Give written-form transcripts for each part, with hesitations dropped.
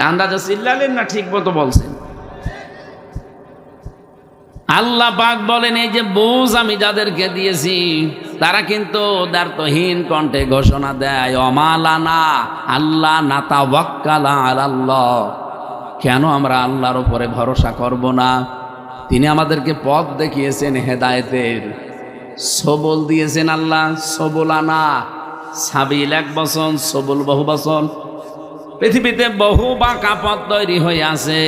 আন্দাজে চিল্লালেন না ঠিক মতো বলছেন? আল্লাহ পাক বলেন, এই যে বুঝ আমি যাদেরকে দিয়েছি তারা কিন্তু দ্বার্থহীন কণ্ঠে ঘোষণা দেয়, অমালানা আল্লাহ নাতাওয়াক্কালা আলাল্লাহ, কেন আমরা আল্লাহর উপরে ভরসা করব না? তিনি আমাদেরকে পথ দেখিয়েছেন হেদায়েতের, সবল দিয়েছেন আল্লাহ। সবলানা, সাবিল এক বচন, সবল বহু বচন। পৃথিবীতে বহু বাঁকা পথ তৈরি হয়ে আছে,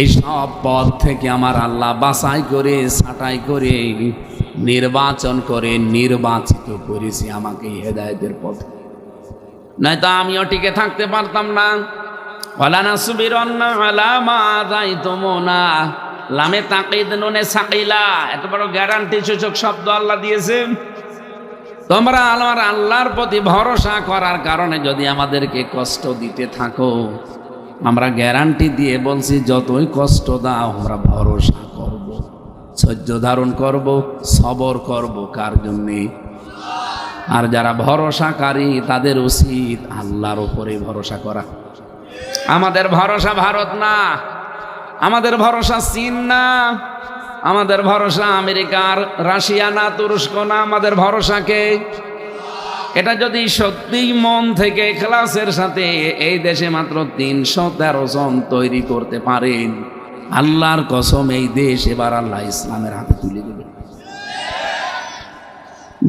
এই সব পথ থেকে আমার আল্লাহ বাছাই করে ছাঁটাই করে নির্বাচন করে নির্বাচিত করেছি আমাকে হেদায়েতের পথে, নয়তো আমিও টিকে থাকতে পারতাম না। ওয়ালানা সুবিরান্না আলা মা আযাইতুমুনা, লামে তাকিদ নুনে সাকিলা, এত বড় গ্যারান্টি সূচক শব্দ আল্লাহ দিয়েছেন। তোমরা আমার আল্লাহর প্রতি ভরসা করার কারণে যদি আমাদেরকে কষ্ট দিতে থাকো, আমরা গ্যারান্টি দিয়ে বলছি যতই কষ্ট দাও আমরা ভরসা করব, ধৈর্য ধারণ করব, সবর করব। কার জন্যে? আর যারা ভরসাকারী তাদের উচিত আল্লাহর উপরে ভরসা করা। আমাদের ভরসা ভারত না, আমাদের ভরসা চীন না, আমাদের ভরসা আমেরিকার রাশিয়া না, তুরস্ক না, আমাদের ভরসাকে। এটা যদি সত্যি মন থেকে ইখলাসের সাথে এই দেশে মাত্র 313 জন তৈরি করতে পারেন, আল্লাহর কসম এই দেশ এবার আল্লাহ ইসলামের হাতে তুলে দেবে।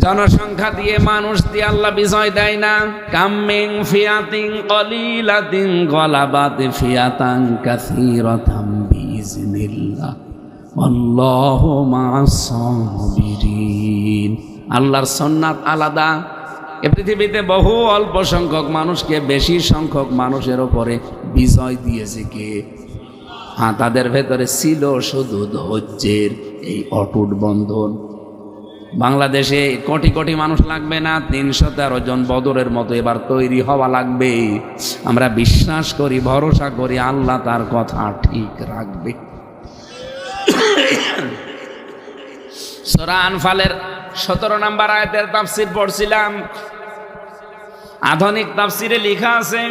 জনসংখ্যা দিয়ে, মানুষ দিয়ে আল্লাহ বিজয় দেয় না। কামিং ফিয়াতিন কলিলাতিন গলাবাত ফিয়াতান কাসীরাতাম বিইজনিল্লাহ আল্লাহু মা'আস সাবিরিন। আল্লাহর সুন্নাত আলাদা। এ পৃথিবীতে বহু অল্প সংখ্যক মানুষকে বেশি সংখ্যক মানুষের উপরে বিজয় দিয়েছে কে? হ্যাঁ, তাদের ভেতরে ছিল শুধু ধৈর্যের এই অটুট বন্ধন। বাংলাদেশে কোটি কোটি মানুষ লাগবে না, 313 জন বদরের মতো এবার তৈরি হওয়া লাগবে। আমরা বিশ্বাস করি, ভরসা করি আল্লাহ তার কথা ঠিক রাখবে। সূরা আনফালের 17 নম্বর আয়াতের তাফসীর পড়ছিলাম। আধুনিক তাফসীরে লেখা আছে,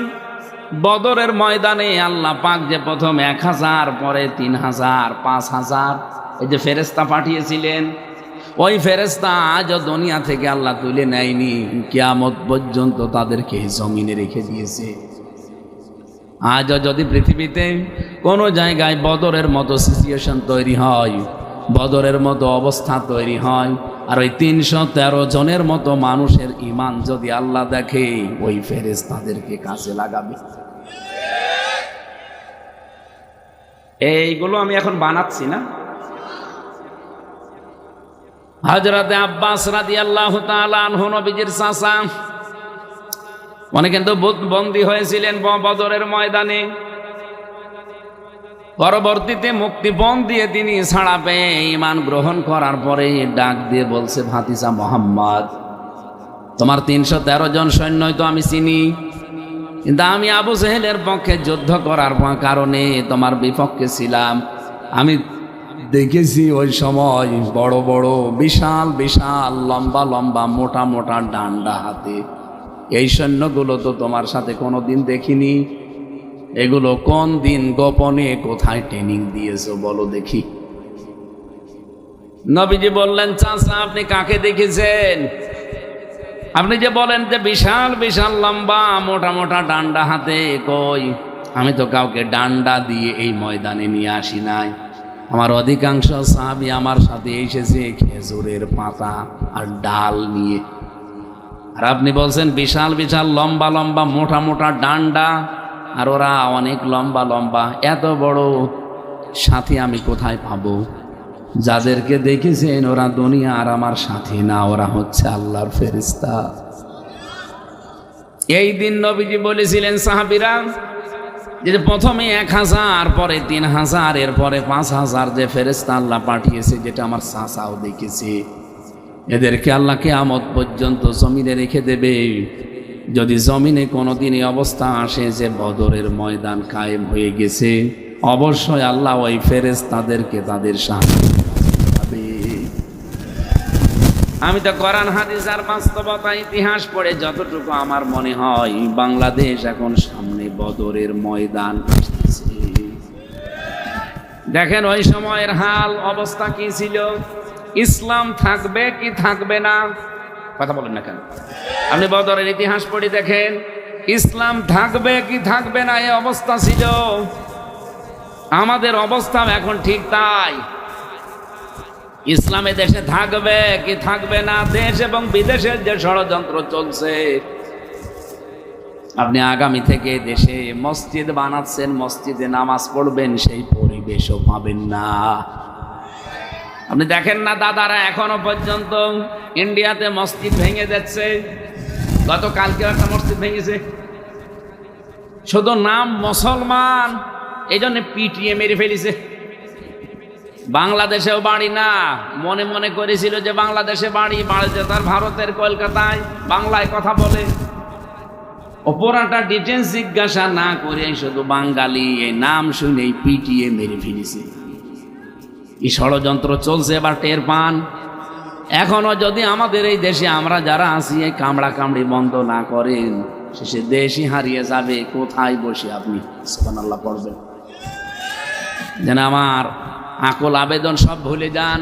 বদরের ময়দানে আল্লাহ পাক যে প্রথম 1000, পরে 3000, 5000 এই যে ফেরেশতা পাঠিয়েছিলেন, ওই ফেরেশতা আজও দুনিয়া থেকে আল্লাহ তুলে নেয়নি, কিয়ামত পর্যন্ত তাদেরকে জমিনে রেখে দিয়েছে। আজও যদি পৃথিবীতে কোনো জায়গায় বদরের মতো সিচুয়েশন তৈরি হয়, বদরের মতো অবস্থা তৈরি হয়, আর ওই 313 জনের মতো মানুষের ঈমান যদি আল্লাহ দেখে, ওই ফেরেশতাদেরকে কাজে লাগাবে। এইগুলো আমি এখন বানাচ্ছি না। হযরতে আব্বাস রাদিয়াল্লাহু তাআলা আনহু, নবীজির চাচা, উনি কিন্তু বন্দী হয়েছিলেন বদরের ময়দানে। পরবর্তীতে মুক্তিপণ দিয়ে তিনি ছাড়া পেয়ে ঈমান গ্রহণ করার পরে ডাক দিয়ে বলছে, ভাতিজা মুহাম্মদ, তোমার 313 জন সৈন্যই তো আমি চিনি, কিন্তু আমি আবু জেহেলের পক্ষে যুদ্ধ করার কারণে তোমার বিপক্ষে ছিলাম। আমি দেখেছি ওই সময় বড় বড় বিশাল বিশাল লম্বা লম্বা মোটা মোটা ডান্ডা হাতে, এই সৈন্যগুলো তো তোমার সাথে কোনোদিন দেখিনি। এগুলো কোন দিন গোপনে কোথায় ট্রেনিং দিয়েছো বলো দেখি। নবীজি বললেন, চাচা আপনি কাকে দেখেছেন? আপনি যে বলেন যে বিশাল বিশাল লম্বা মোটা মোটা ডান্ডা হাতে, কই, আমি তো কাউকে ডান্ডা দিয়ে এই ময়দানে নিয়ে আসি নাই। আমার অধিকাংশ সাহাবী আমার সাথে এসেছে খেজুরের পাতা আর ডাল নিয়ে, আর আপনি বলছেন বিশাল বিশাল লম্বা লম্বা মোটা মোটা ডান্ডা, আর ওরা অনেক লম্বা লম্বা। এত বড় সাথী আমি কোথায় পাবো? যাদেরকে দেখেছেন ওরা দুনিয়া আর আমার সাথী না, ওরা হচ্ছে আল্লাহর ফেরেশতা। এই দিন নবীজি বলেছিলেন সাহাবীরা যে প্রথমে 1000, পরে 3000, এরপরে 5000 যে ফেরেশতা আল্লাহ পাঠিয়েছে, যেটা আমার চাচাও দেখেছে, এদেরকে আল্লাহ কিয়ামত পর্যন্ত জমিনে রেখে দেবে। যদি জমিনে কোনোদিন এই অবস্থা আসে যে বদরের ময়দান কায়েম হয়ে গেছে, অবশ্যই আল্লাহ ওই ফেরেশতাদেরকে তাদের সাহায্য করবে। আমি তো কোরআন হাদিস আর বাস্তবতা ইতিহাস পড়ে যতটুকু আমার মনে হয়, বাংলাদেশ এখন সামনে বদরের ময়দান আসতেছে। দেখেন ওই সময়ের হাল অবস্থা কি ছিল, ইসলাম থাকবে কি থাকবে না? কথা বলেন না কেন? আপনি বদরের ইতিহাস পড়ে দেখেন, ইসলাম থাকবে কি থাকবে না এই অবস্থা ছিল। আমাদের অবস্থা এখন ঠিক তাই। ইসলামে দেশে থাকবে কি থাকবে না, দেশ এবং বিদেশের যে ষড়যন্ত্র চলছে, আপনি আগামী থেকে দেশে মসজিদ বানাচ্ছেন, মসজিদে নামাজ পড়বেন, সেই পরিবেশও পাবেন না। আপনি দেখেন না দাদারা এখনো পর্যন্ত ইন্ডিয়াতে মসজিদ ভেঙে যাচ্ছে। গতকালকে একটা মসজিদ ভেঙেছে, শুধু নাম মুসলমান, এই জন্য পিটিয়ে মেরে ফেলেছে। বাংলাদেশেও বাড়ি না, মনে মনে করেছিল যে বাংলাদেশে বাড়ি, বাড়িতে তার ভারতের কলকাতায় বাংলায় কথা বলে। অপরাটা ডিটেলস জিজ্ঞাসা না করে শুধু বাঙালি এই নাম শুনেই পিটিয়ে মেরে ফেলেছে। এই ষড়যন্ত্র চলছে, এবার টের পান। এখনো যদি আমাদের এই দেশে আমরা যারা আছি এই কামড়া কামড়ি বন্ধ না করেন, শেষে দেশই হারিয়ে যাবে। কোথায় বসে আপনি সুবহানাল্লাহ পড়বেন? যেন আমার আকল আবেদন সব ভুলে যান,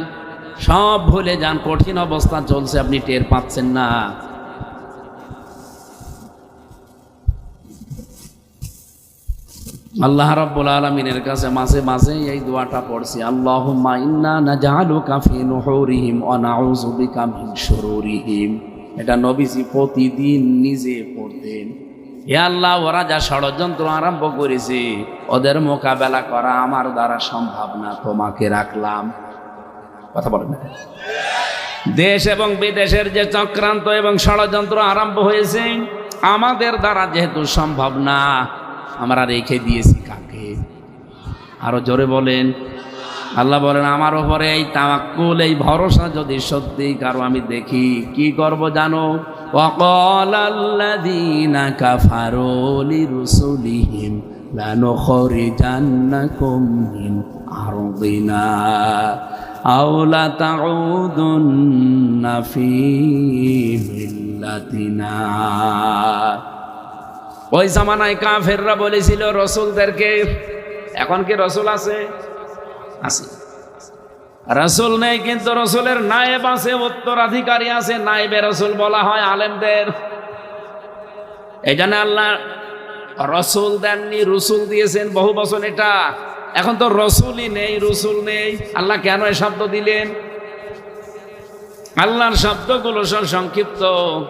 সব ভুলে যান। কঠিন অবস্থা চলছে, আপনি টের পাচ্ছেন না। আল্লাহ রাব্বুল আলামিনের কাছে মাঝে মাঝে এই দোয়াটা পড়ছি, আল্লাহুম্মা ইন্না নাজআলুকা ফি নুহুরিহিম ওয়া নাউযু বিকা মিন শুরুরিহিম। এটা নবীজি প্রতিদিন নিজে পড়তেন। হে আল্লাহ, ওরা যা ষড়যন্ত্র আরম্ভ করেছে, ওদের মোকাবেলা করা আমার দ্বারা সম্ভব না, তোমাকে রাখলাম। কথা বলেন না? দেশ এবং বিদেশের যে চক্রান্ত এবং ষড়যন্ত্র আরম্ভ হয়েছে, আমাদের দ্বারা যেহেতু সম্ভব না, আমরা রেখে দিয়েছি কাকে? আরো জোরে বলেন। আল্লাহ বলেন, আমার উপরে এই তাওয়াক্কুল, এই ভরসা যদি সত্যি কারো আমি দেখি, কি করব জানো? ওয়াকালাল্লাযীনা কাফারু লিরুসুলিহিম লানুখরিজান্নাকুম মিন আরদিনা আও লাতাউদুন্না ফী মিল্লাতিনা। ওই জামানায় কাফেররা বলেছিল রসুলদেরকে, এখন কি রসুল আছে? আছে। রসুল নেই, কিন্তু রসুলের নায়েব আছে, উত্তরাধিকারী আছে। নায়েবে রসুল বলা হয় আলেমদের। এই জন্য আল্লাহ রসুল দেননি, রসুল দিয়েছেন বহু বছর। এটা এখন তো রসুলই নেই, রসুল নেই। আল্লাহ কেন এ শব্দ দিলেন? আল্লাহর শব্দগুলো সব সংক্ষিপ্ত,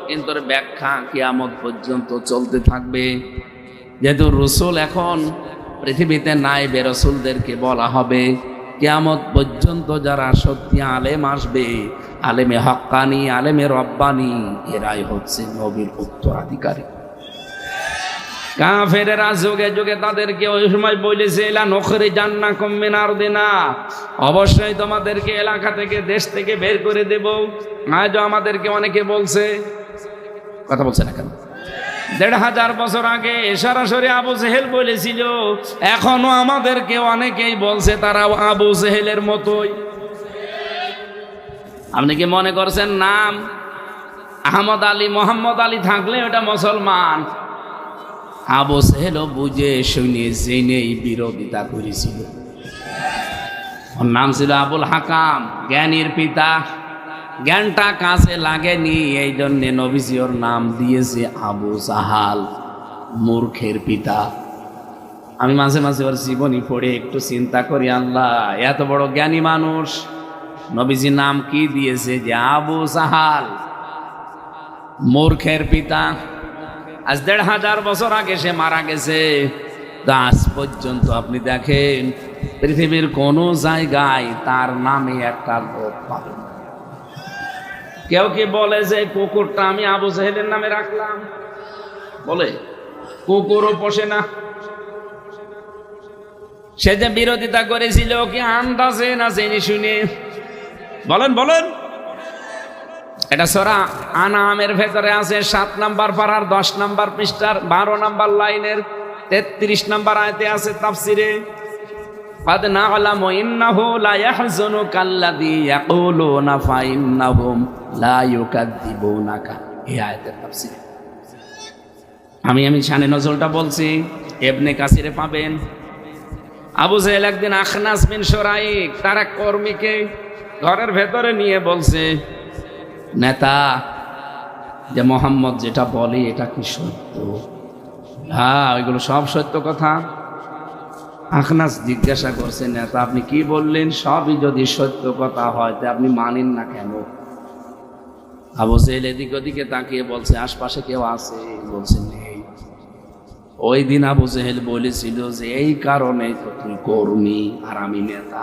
কিন্তু ব্যাখ্যা কিয়ামত পর্যন্ত চলতে থাকবে। যেহেতু রসুল এখন পৃথিবীতে নাই, রসুলদেরকে বলা হবে কিয়ামত পর্যন্ত যারা সত্যি আলেম আসবে, আলেমে হক্কানি, আলেমে রব্বানি, এরাই হচ্ছে নবীর উত্তরাধিকারী। কাফেরেরা যুগে যুগে তাদেরকে ওই সময় বলেছে, লা নুখরিজান্নাকুম মিন আরদিনা, অবশ্যই তোমাদেরকে এলাকা থেকে, দেশ থেকে বের করে দেব। আজও আমাদেরকে অনেকে বলছে। কথা বলছে না কেন? ১৫০০ বছর আগে সরাসরি আবু জেহেল বলেছিল, এখনো আমাদেরকে অনেকেই বলছে, তারাও আবু জেহেলের মতোই। আপনি কি মনে করছেন নাম আহমদ আলী, মোহাম্মদ আলী থাকলে ওটা মুসলমান? আবু জেহেলও বুঝে শুনে জেনেই বিরোধিতা করেছিল। ওর নাম ছিল আবুল হাকাম, জ্ঞানীর পিতা। জ্ঞানটা কাজে লাগেনি, এই জন্যে নবীজি ওর নাম দিয়েছে আবু জাহাল, মূর্খের পিতা। আমি মাঝে মাঝে ওর জীবনী পড়ে একটু চিন্তা করি, আল্লাহ এত বড় জ্ঞানী মানুষ, নবীজি নাম কি দিয়েছে যে আবু জাহাল, মূর্খের পিতা। আজ ১৫০০ বছর আগে সে মারা গেছে। তা আজ পর্যন্ত আপনি দেখেন পৃথিবীর কোন জায়গায় তার নামে একটা লোক পাবেন। কেউ কি বলে যে কুকুরটা আমি আবু জেহেলের নামে রাখলাম? বলে কুকুরও পোষে না। সে যে বিরোধিতা করেছিল, কি আন্দাজে না জেনে শুনে? বলেন বলেন। এটা সূরা আনআমের ভেতরে আছে, ৭ নম্বর পারার ১০ নম্বর পৃষ্ঠার ১২ নম্বর লাইনের ৩৩ নম্বর আয়াতে আছে তাফসিরে, قد نعلم إنه لا يحزنك الذي يقولون فإنهم لا يكذبونك। এই আয়াতের তাফসীর। আমি শানে নজরুলটা বলছি, ইবনে কাসিরে পাবেন। আবু জাহেল একদিন আখনাস বিন শুরাইক তার এক কর্মীকে ঘরের ভেতরে নিয়ে বলছে, নেতা, যে মোহাম্মদ যেটা বলে এটা কি সত্য? হ্যাঁ, ওইগুলো সব সত্য কথা। আখনাস জিজ্ঞাসা করছে, নেতা আপনি কি বললেন? সবই যদি সত্য কথা হয় তা আপনি মানেন না কেন? আবু জাহেল এদিক ওদিকে তাকিয়ে বলছে, আশপাশে কেউ আছে? বলছে নেই। ওই দিন আবু জাহেল বলেছিল যে এই কারণে তো তুই কর্মী আর আমি নেতা।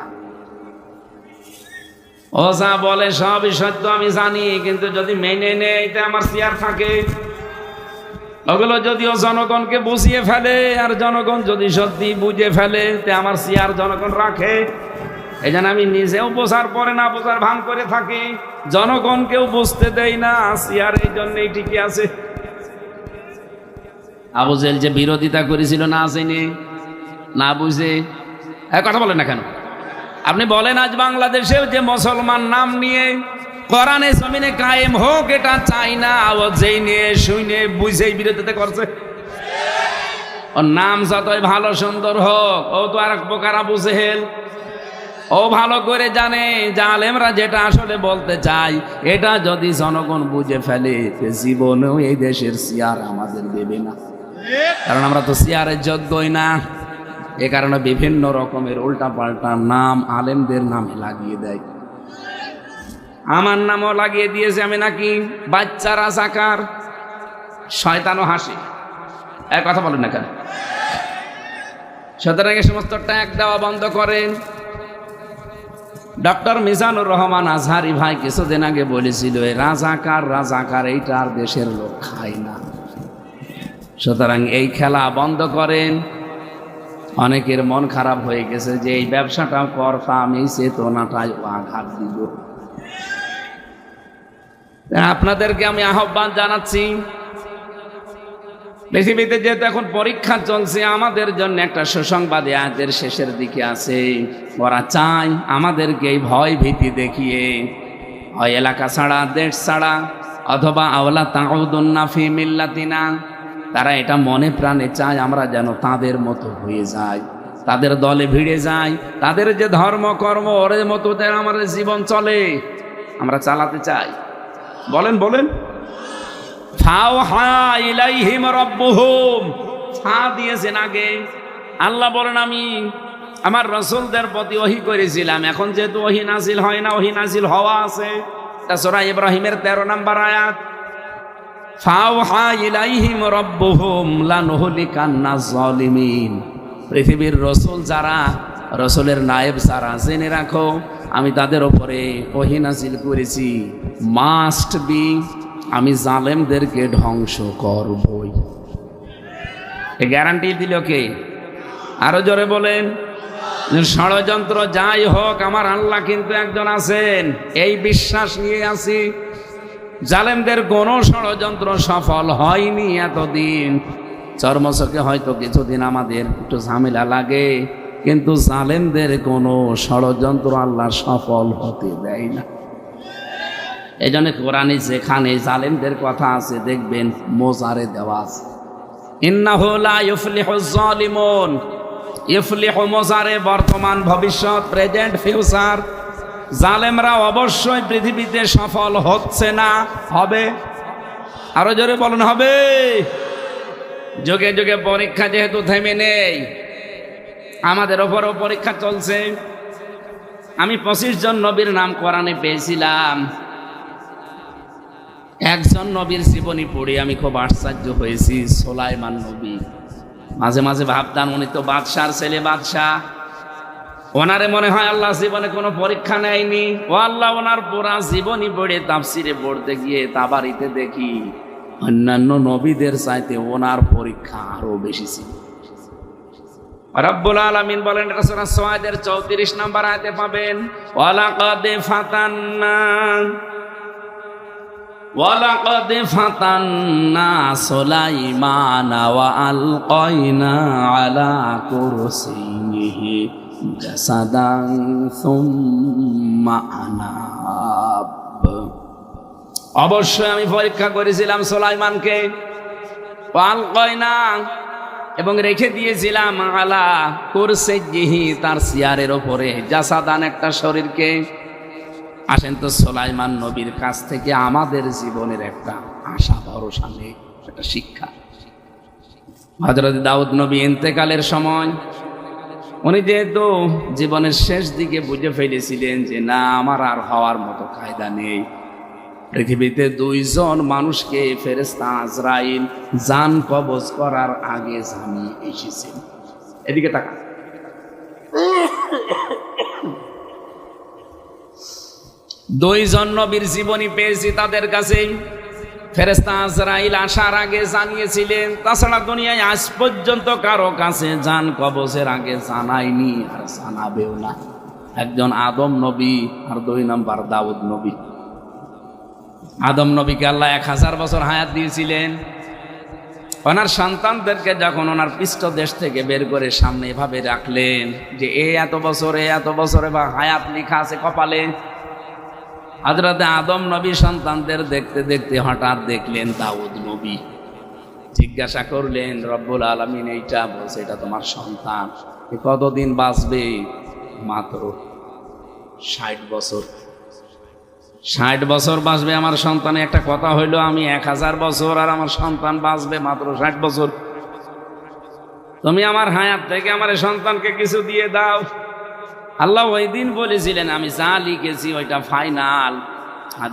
ও যা বলে সবই সত্য আমি জানি, কিন্তু যদি মেনে নেই তা আমার চেয়ার থাকে। ওগুলো যদিও জনগণকে বুঝিয়ে ফেলে, আর জনগণ যদি সত্যি বুঝে ফেলে তে আমার চেয়ার জনগণ রাখে। এই জন্য আমি নিজেও বোঝার পরে না বোঝার ভান করে থাকি, জনগণকেও বুঝতে দেই না, চেয়ার এই জন্যই ঠিকই আছে। আবু জাহেল যে বিরোধিতা করেছিল না জেনে না বুঝে, কথা বলেন না কেন? আপনি বলেন আজ বাংলাদেশে যে মুসলমান নাম নিয়ে কোরআনে জমিনে কায়েম হোক এটা চাই না, ও যেই নিয়ে শুনে বুঝেই বিরোধিতা করছে। ওর নাম যতই ভালো সুন্দর হোক, ও তো আর এক প্রকার আবু জাহেল। ও ভালো করে জানে যে আলেমরা যেটা আসলে বলতে চাই এটা যদি জনগণ বুঝে ফেলে জীবনেও এই দেশের চেয়ার আমাদের দেবে না, কারণ আমরা তো চেয়ারের যোগ্যই না। এ কারণে বিভিন্ন রকমের উল্টা পাল্টা নাম আলেমদের নামে লাগিয়ে দেয়। আমার নামও লাগিয়ে দিয়েছে, আমি নাকি বাচ্চা রাজাকার, শয়তানও হাসি। এক কথা বলেন না কেন? সুতরাং এই সমস্ত ট্যাগ দেওয়া বন্ধ করেন। ডক্টর মিজানুর রহমান আজহারি ভাই কিছুদিন আগে বলেছিল রাজাকার রাজাকার এইটা আর দেশের লোক খায় না। সুতরাং এই খেলা বন্ধ করেন। অনেকের মন খারাপ হয়ে গেছে যে এই ব্যবসাটা করতাম, এই চেতনাটাই আঘাত দিব। আপনাদেরকে আমি আহ্বান জানাচ্ছি, পৃথিবীতে যেহেতু এখন পরীক্ষা চলছে, আমাদের জন্য একটা সুসংবাদ আয়াতের শেষের দিকে আছে। ওরা চায় আমাদেরকে এই ভয় ভীতি দেখিয়ে হয় এলাকা ছাড়া, দেশ ছাড়া, অথবা আওলা তাউদুন্না ফি মিল্লাতিনা, তারা এটা মনে প্রাণে চায় আমরা যেন তাদের মতো হয়ে যাই, তাদের দলে ভিড়ে যাই, তাদের যে ধর্ম কর্ম ওর মতো যেন আমাদের জীবন চলে, আমরা চালাতে চাই। বলেন বলেন। দিয়েছেন আগে আল্লাহ বলেন আমি আমার রাসূলদের প্রতি ওহী করেছিলাম, এখন যেহেতু ওহী নাজিল হয় না, ওহী নাজিল হওয়া আছে। এটা সূরা ইব্রাহিমের 13 নম্বর আয়াত। ফাওহা ইলাইহিম রাব্বুহুম লানুহলিকান্না যালিমিন। পৃথিবীর রাসূল যারা, রাসূলের নায়েব যারা, জেনে রাখো আমি তাদের উপরে ওহী নাজিল করেছি, মাস্ট বি আমি জালেমদেরকে ধ্বংস করবই। এই গ্যারান্টি দিল কে? আরো জোরে বলেন। ষড়যন্ত্র যাই হোক আমার আল্লাহ কিন্তু একজন আছেন, এই বিশ্বাস নিয়ে আছি। জালেমদের কোন ষড়যন্ত্র সফল হয়নি এতদিন। চর্মচকে হয়তো কিছুদিন আমাদের একটু ঝামেলা লাগে, কিন্তু জালেমদের কোনো ষড়যন্ত্র আল্লাহ সফল হতে দেয় না। এই জন্য কোরআনে যেখানে জালেমদের কথা আছে দেখবেন মোজারে দেওয়া আছে, ইন্নাহু লা ইউফলিহুজ জালিমুন। ইফলিহু মোজারে বর্তমান, ভবিষ্যৎ, প্রেজেন্ট, ফিউচার। জালেমরা অবশ্যই পৃথিবীতে সফল হচ্ছে না, হবে। আরো জোরে বলুন হবে। যুগে যুগে পরীক্ষা যেহেতু থেমে নেই, আমাদের ওপরও পরীক্ষা চলছে। আমি 25 জন নবীর নাম কোরআনে পেয়েছিলাম। একজন নবীর জীবনী পড়ে আমি খুব আশ্চর্য হয়েছি, সুলাইমান নবী। মাঝে মাঝে ভাবতাম উনি তো বাদশার ছেলে, বাদশাহ, ওনারে মনে হয় আল্লাহ জীবনে কোনো পরীক্ষা নেয়নি। ও আল্লাহ, ওনার পুরা জীবনী পড়ে তাফসিরে পড়তে গিয়ে তাবারিতে দেখি অন্যান্য নবীদের চাইতে ওনার পরীক্ষা আরো বেশি ছিল। রব্বুল আলামিন বলেন, এটা সূরা সুআদের 34 নম্বর আয়াতে পাবেন, ওয়ালাকাদ ফাতান্না সুলাইমানা ওয়া আলকাইনা আলা কুরসিয়িহি জাসাদান সুম্মা আনাব। অবশ্যই আমি পরীক্ষা করেছিলাম সুলাইমানকে। ওয়াল কয়না, এবং রেখে দিয়েছিলাম আলা কুরসিহি, তার চেয়ারের ওপরে জাসাদান, একটা শরীরকে। আসেন তো সুলাইমান নবীর কাছ থেকে আমাদের জীবনের একটা আশা ভরসা নেই, একটা শিক্ষা। হযরত দাউদ নবী ইন্তেকালের সময় উনি যেহেতু জীবনের শেষ দিকে বুঝে ফেলেছিলেন যে না, আমার আর হওয়ার মতো কায়দা নেই, পৃথিবীতে দুইজন মানুষকে ফেরেশতা আজরাইল জান কবজ করার আগে জানিয়ে এসেছেন। এদিকে তাকা। দুইজন নবীর জীবনী পেয়েছি তাদের কাছে, ফেরেশতা আজরাইল আসার আগে জানিয়েছিলেন। তাছাড়া দুনিয়ায় আজ পর্যন্ত কারো কাছে জান কবজের আগে জানায়নি, আর জানাবেও না। একজন আদম নবী, আর 2 নম্বর দাউদ নবী। আদম নবীকে আল্লাহ 1000 বছর হায়াত দিয়েছিলেন। ওনার সন্তানদেরকে যখন ওনার পৃষ্ঠদেশ থেকে বের করে সামনে এভাবে রাখলেন যে এত বছরে বা হায়াত লেখা আছে কপালে, হযরত আদম নবী সন্তানদের দেখতে দেখতে হঠাৎ দেখলেন দাউদ নবী। জিজ্ঞাসা করলেন রব্বুল আলামিন, এইটা বলছে এটা তোমার সন্তান, কতদিন বাঁচবে? মাত্র 60 বছর। 60 বছর বাঁচবে আমার সন্তানে? একটা কথা হইলো আমি 1000 বছর আর আমার সন্তান বাঁচবে মাত্র 60 বছর। তুমি আমার হায়াত থেকে আমার সন্তানকে কিছু দিয়ে দাও। আল্লাহ ওই দিন বলেছিলেন আমি যা লিখেছি ওইটা ফাইনাল,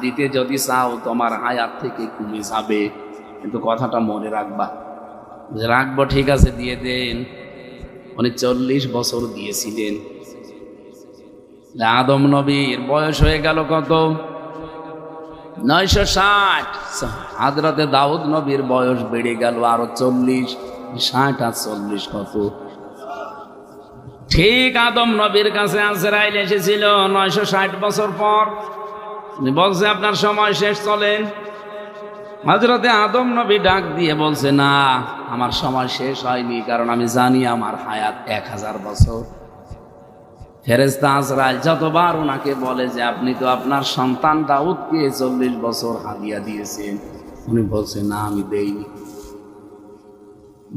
দিতে যদি চাও তোমার হায়াত থেকে কমে যাবে, কিন্তু কথাটা মনে রাখবা। রাখবো, ঠিক আছে দিয়ে দেন। উনি 40 বছর দিয়েছিলেন। আদম নবীর বয়স হয়ে গেল কত? 960। হযরতে দাউদ নবীর বয়স বেড়ে গেল আরো 40। 60 আর 40 কত? ঠিক আদম নবীর কাছে আজরাইল এসেছিল 960 বছর পর। বলছে আপনার সময় শেষ, চলেন। হযরতে আদম নবী ডাক দিয়ে বলছে না, আমার সময় শেষ হয়নি, কারণ আমি জানি আমার হায়াত 1000 বছর। ফেরেশতা আজরাইল যতবার ওনাকে বলে যে আপনি তো আপনার সন্তান দাউদকে 40 বছর হাদিয়া দিয়েছেন, উনি বলছে না আমি দেইনি।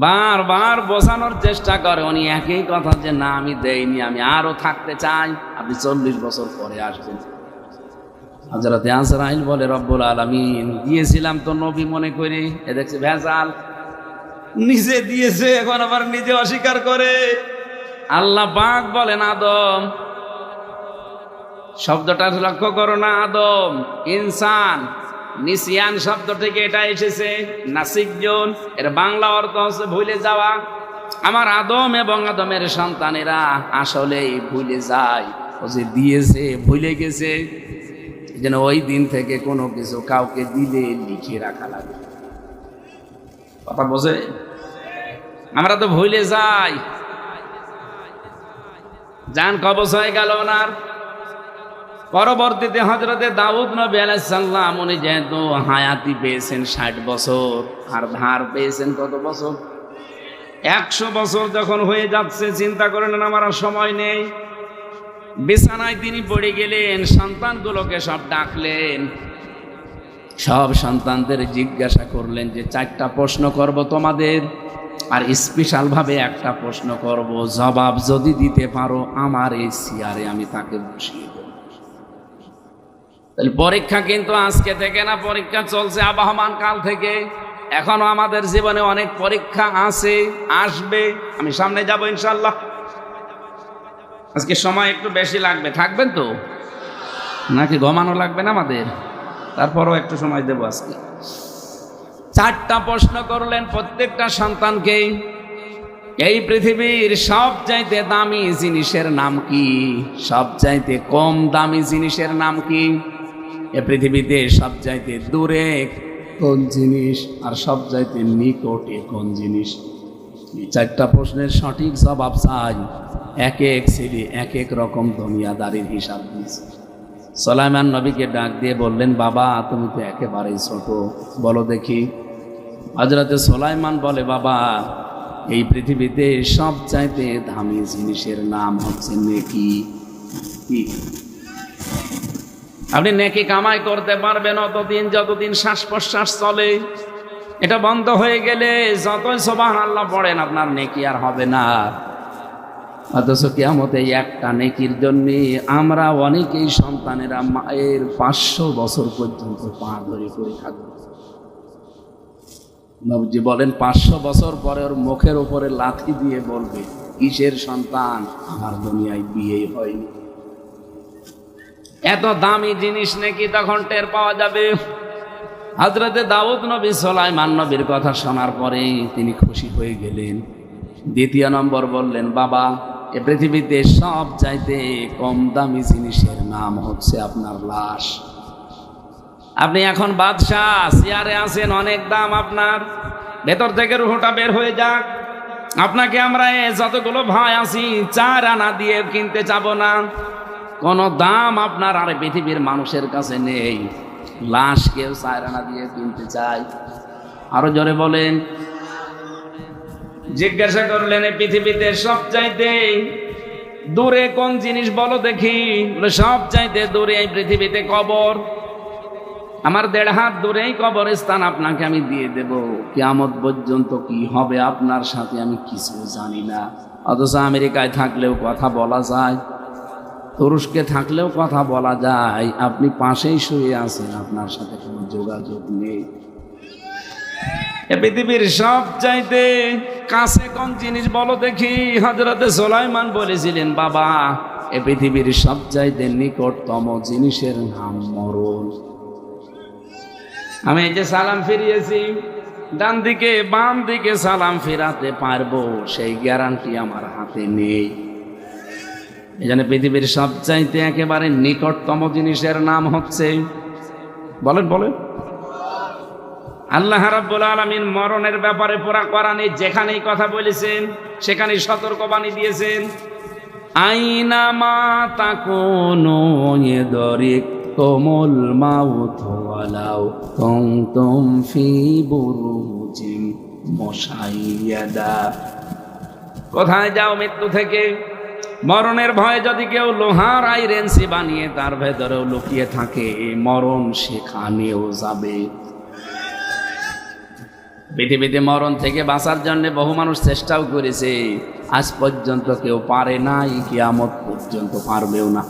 বারবার বোঝানোর চেষ্টা করে উনি একই কথা যে না আমি দেইনি, আমি আরো থাকতে চাই, আপনি 40 বছর পরে আসবেন। হযরতে আজরাইল বলে রব্বুল আলামিন, দিয়েছিলাম তো নবী মনে করে, এ দেখছি ভেজাল, নিজে দিয়েছে এখন আবার নিজে অস্বীকার করে। আল্লাহ পাক বলেন আদম, শব্দটা লক্ষ্য করো না, আদম ইনসান, নিসিয়ান শব্দ থেকে এটা এসেছে, নাসিজন, এর বাংলা অর্থ হচ্ছে ভুলে যাওয়া। আমার আদম এবং আদমের সন্তানেরা আসলেই ভুলে যায়, ও যে দিয়েছে ভুলে গেছে। এই জন্য ওই দিন থেকে কোনো কিছু কাউকে দিলে লিখে রাখা লাগে। কথা বোঝে? আমরা তো ভুলে যাই। জান কবজ হয়ে গেল ওনার। পরবর্তীতে হযরতে দাউদ নবী আলাইহিস সালাম উনি যেহেতু হায়াতি পেয়েছেন 60 বছর, আর ধার পেয়েছেন কত বছর? 100 বছর যখন হয়ে যাচ্ছে, চিন্তা করেন আমার আর সময় নেই। বিছানায় তিনি পড়ে গেলেন, সন্তানগুলোকে সব ডাকলেন, সব সন্তানদের জিজ্ঞাসা করলেন যে 4টা প্রশ্ন করব তোমাদের, আর স্পেশাল ভাবে একটা প্রশ্ন করব, জবাব যদি দিতে পারো আমার এই চেয়ারে আমি তাকে বসিয়ে দেব। তাহলে পরীক্ষা কিন্তু আজকে থেকে না, পরীক্ষা চলছে আবহমান কাল থেকে। এখনো আমাদের জীবনে অনেক পরীক্ষা আছে, আসবে। আমি সামনে যাব ইনশাআল্লাহ। আজকে সময় একটু বেশি লাগবে, থাকবেন তো নাকি ঘুমানো লাগবে না আমাদের? তারপরও একটু সময় দেব আজকে। 4টা প্রশ্ন করলেন প্রত্যেকটা সন্তানকে। এই পৃথিবীর সবচাইতে দামি জিনিসের নাম কি? সবচাইতে কম দামি জিনিসের নাম কি? এই পৃথিবীতে সবচাইতে দূরে কোন জিনিস, আর সবচাইতে নিকটে কোন জিনিস? এই 4টা প্রশ্নের সঠিক জবাব চাই। এক এক ছেলে এক এক রকম দুনিয়াদারির হিসাব দিয়েছে। সুলাইমান নবীকে ডাক দিয়ে বললেন, বাবা তুমি তো একেবারেই ছোট, বলো দেখি। হযরতে সুলাইমান বলে, বাবা এই পৃথিবীতে সবচাইতে দামি জিনিসের নাম হচ্ছে নেকি। কি? আপনি নেকি কামাই করতে পারবেন অতদিন যতদিন শ্বাস প্রশ্বাস চলে। এটা বন্ধ হয়ে গেলে যতই সুবহানাল্লাহ পড়েন আপনার নেকি আর হবে না। অথচ কিয়ামতে এই একটা নেকির জন্য আমরা অনেকেই সন্তানেরা মায়ের 500 বছর পর্যন্ত পা ধরে করে থাকবো। নবীজি বলেন 500 বছর পরে ওর মুখের উপরে লাথি দিয়ে বলবে, কিসের সন্তান, আমার দুনিয়ায় বিয়ে হয়নি। এত দামি জিনিস নাকি তখন টের পাওয়া যাবে। হযরতে দাউদ নবী সুলাইমান নবীর কথা শোনার পরে তিনি খুশি হয়ে গেলেন। দ্বিতীয় নম্বর বললেন, বাবা, এ পৃথিবীতে সব চাইতে কম দামি জিনিসের নাম হচ্ছে আপনার লাশ। আপনি এখন বাদশাহ, চেয়ারে আছেন, অনেক দাম আপনার, ভেতর থেকে রুহটা বের হয়ে যাক। আপনাকে আমরা যতগুলো ভাই আছি 4 আনা দিয়ে কিনতে যাব না, কোনো দাম আপনার আর পৃথিবীর মানুষের কাছে নেই। লাশ কেউ 4 আনা দিয়ে কিনতে চায়? আরো জোরে বলেন। জিজ্ঞাসা করলেন, এই পৃথিবীতে সবচাইতে দূরে কোন জিনিস বলো দেখি? সবচাইতে দূরে এই পৃথিবীতে কবর। আমার 1.5 হাত দূরেই কবরস্থান আপনাকে আমি দিয়ে দেব। কিয়ামত পর্যন্ত কি হবে আপনার সাথে আমি কিছু জানি না। অথচ আমেরিকায় থাকলেও কথা বলা যায়, তুরস্কে থাকলেও কথা বলা যায়, আপনি পাশেই শুয়ে আছেন, আপনার সাথে কোনো যোগাযোগ নেই। এ পৃথিবীর সব চাইতে কাছে কোন জিনিস বলো দেখি? হযরতে সুলাইমান বলেছিলেন, বাবা, এ পৃথিবীর সব চাইতে নিকটতম জিনিসের নাম মরণ। আমি এই যে সালাম ফিরিয়েছি, ডান দিকে বাম দিকে সালাম ফিরাতে পারবো সেই গ্যারান্টি আমার হাতে নেই। এই জন্য পৃথিবীর সবচাইতে একেবারে নিকটতম জিনিসের নাম হচ্ছে, বলেন বলেন, আল্লাহ রাব্বুল আলামিন মরণের ব্যাপারে পুরা কোরআনে যেখানেই কথা বলেছেন সেখানেই সতর্কবাণী দিয়েছেন। আইনামা তাকুনু ইদরিকুমুল মাউত ওয়ালাউ কুনতুম ফি বুরুজিম মুশাইয়াদা। কোথায় যাও মৃত্যু থেকে? মরণের ভয়ে যদি কেউ লোহার আইরেন্সি বানিয়ে তার ভেতরেও লুকিয়ে থাকে, মরণ সেখানেও যাবে। পৃথিবীতে মরণ থেকে বাঁচার জন্য বহু মানুষ চেষ্টাও করেছে, আজ পর্যন্ত কেউ পারে নাই, কিয়ামত পর্যন্ত পারবেও না।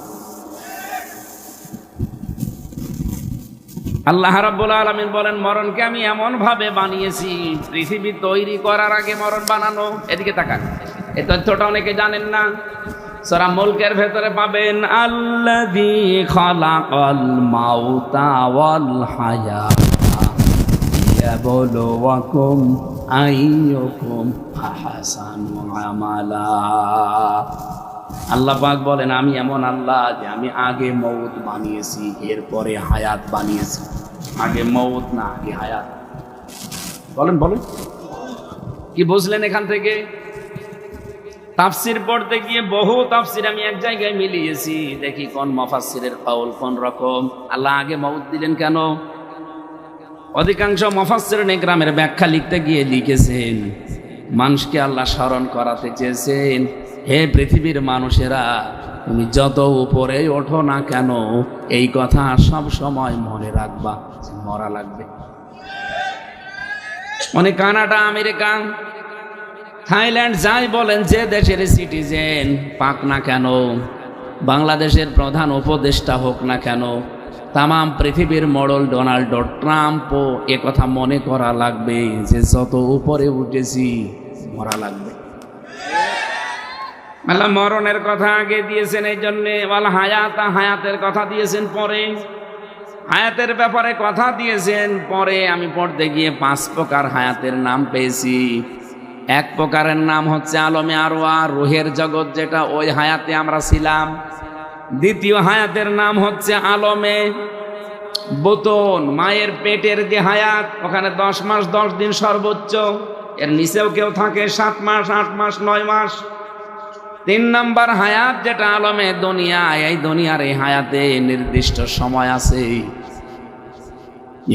আল্লাহ রাব্বুল আলামিন বলেন, মরণকে আমি এমন ভাবে বানিয়েছি, পৃথিবী তৈরি করার আগে মরণ বানানো। এদিকে তাকান, এই তথ্যটা অনেকে জানেন না। সূরা মুলকের ভেতরে পাবেন, আল্লাযী খালাকাল মাউতা ওয়াল হায়াতা লিয়াবলুয়াকুম আইয়ুকুম আহসানু আমালা। আল্লাহ পাক বলেন, আমি এমন আল্লাহ যে আমি আগে মউত বানিয়েছি, এরপরে হায়াত বানিয়েছি। আগে মউত না, আগে হায়াত। বলেন বলেন, কি বুঝলেন এখান থেকে? তাফসির পড়তে গিয়ে বহু তাফসির আমি এক জায়গায় মিলিয়েছি, দেখি কোন মুফাসসিরের কওল কোন রকম। আল্লাহ আগে মউত দিলেন কেন? অধিকাংশ মুফাসসিরিন ইকরামের ব্যাখ্যা লিখতে গিয়ে লিখেছেন, মানুষকে আল্লাহ স্মরণ করাতে চেয়েছেন, হে পৃথিবীর মানুষেরা, তুমি যত উপরে ওঠো না কেন, এই কথা সব সময় মনে রাখবা, মরা লাগবে। মানে কানাডা, আমেরিকা, থাইল্যান্ড যাই বলেন, যে দেশের সিটিজেন পাক না কেন, বাংলাদেশের প্রধান উপদেষ্টা হোক না কেন, তাম পৃথিবীর মডেল ডোনাল্ড ট্রাম্পও এ কথা মনে করা লাগবে যে যত উপরে উঠেছি মরা লাগবে। আল্লাহ মরণের কথা আগে দিয়েছেন, এই জন্যে ওয়াল হায়াতা, হায়াতের কথা দিয়েছেন পরে, হায়াতের ব্যাপারে কথা দিয়েছেন পরে। আমি পড়তে গিয়ে 5 প্রকার হায়াতের নাম পেয়েছি। এক প্রকারের নাম হচ্ছে আলমে আরওয়া, রুহের জগৎ, যেটা ওই হায়াতে আমরা ছিলাম। দ্বিতীয় হায়াতের নাম হচ্ছে আলমে বুতুন, মায়ের পেটের যে হায়াত, ওখানে 10 মাস 10 দিন সর্বোচ্চ, এর নিচেও কেউ থাকে 7 মাস 8 মাস 9 মাস। 3 নাম্বার হায়াত যেটা আলমে দুনিয়া, এই দুনিয়ার এই হায়াতে নির্দিষ্ট সময় আছে।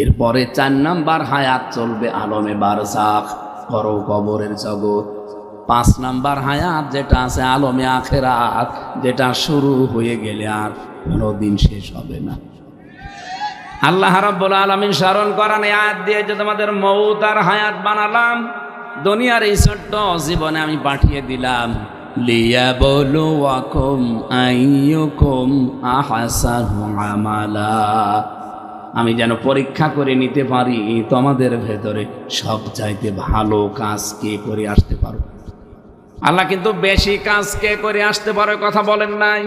এরপরে 4 নাম্বার হায়াত চলবে আলমে বারজাখ, কবরের জগৎ। 5 নাম্বার হায়াত যেটা আছে আলমে আখেরাত, যেটা শুরু হয়ে গেলে আর কোনোদিন শেষ হবে না। আল্লাহ রাব্বুল আলামিন স্মরণ করান এই আয়াত দিয়ে যে তোমাদের মউত আর হায়াত বানালাম, দুনিয়ার এই ছোট্ট জীবনে আমি পাঠিয়ে দিলাম লিয়াবলুয়াকুম আইয়ুকুম আহসানু আমালা, আমি যেন পরীক্ষা করে নিতে পারি তোমাদের ভেতরে সব চাইতে ভালো কাজ কে করে আসতে পারো। আল্লাহ কিন্তু বেশি কাজ কে করে আসতে পারে কথা বলেন নাই,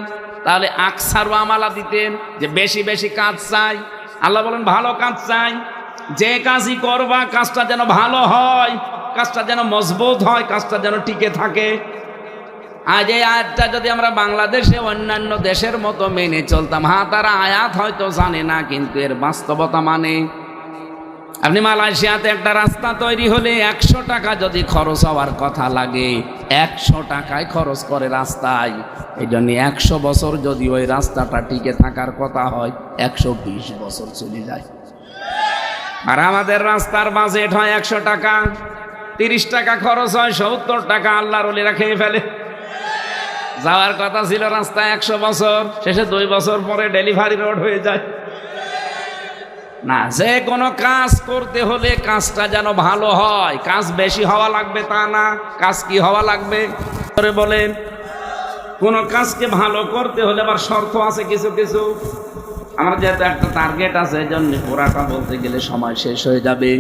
তাহলে আকসারু আমালা দিতেন যে বেশি বেশি কাজ চাই। আল্লাহ বলেন ভালো কাজ চাই, যে কাজই করবা কাজটা যেন ভালো হয়, কাজটা যেন মজবুত হয়, কাজটা যেন টিকে থাকে। আজ এই আয়াতটা যদি আমরা বাংলাদেশে অন্যান্য দেশের মতো মেনে চলতাম, তারা আয়াত হয়তো জানে না কিন্তু এর বাস্তবতা মানে। আপনি মালয়েশিয়াতে একটা রাস্তা তৈরি হলে 100 টাকা যদি খরচ হওয়ার কথা লাগে, 100 টাকায় খরচ করে রাস্তায়। এই জন্য 100 বছর যদি ওই রাস্তাটা টিকে থাকার কথা হয়, 120 বছর চলে যায়। আর আমাদের রাস্তার বাজেট হয় 100 টাকা, 30 টাকা খরচ হয়, 70 টাকা আল্লাহর ওলিরা খেয়ে ফেলে। যাওয়ার কথা ছিল রাস্তায় 100 বছর, শেষে 2 বছর পরে ডেলিভারি রোড হয়ে যায়। না, যে কোনো কাজ করতে হলে কাজটা যেন ভালো হয়, কাজ বেশি হওয়া লাগবে তা না, কাজ কি হওয়া লাগবে বলেন। কোন কাজকে ভালো করতে হলে আবার শর্ত আছে কিছু কিছু। আমার যেহেতু একটা টার্গেট আছে, এই জন্য পুরাটা বলতে গেলে সময় শেষ হয়ে যাবে।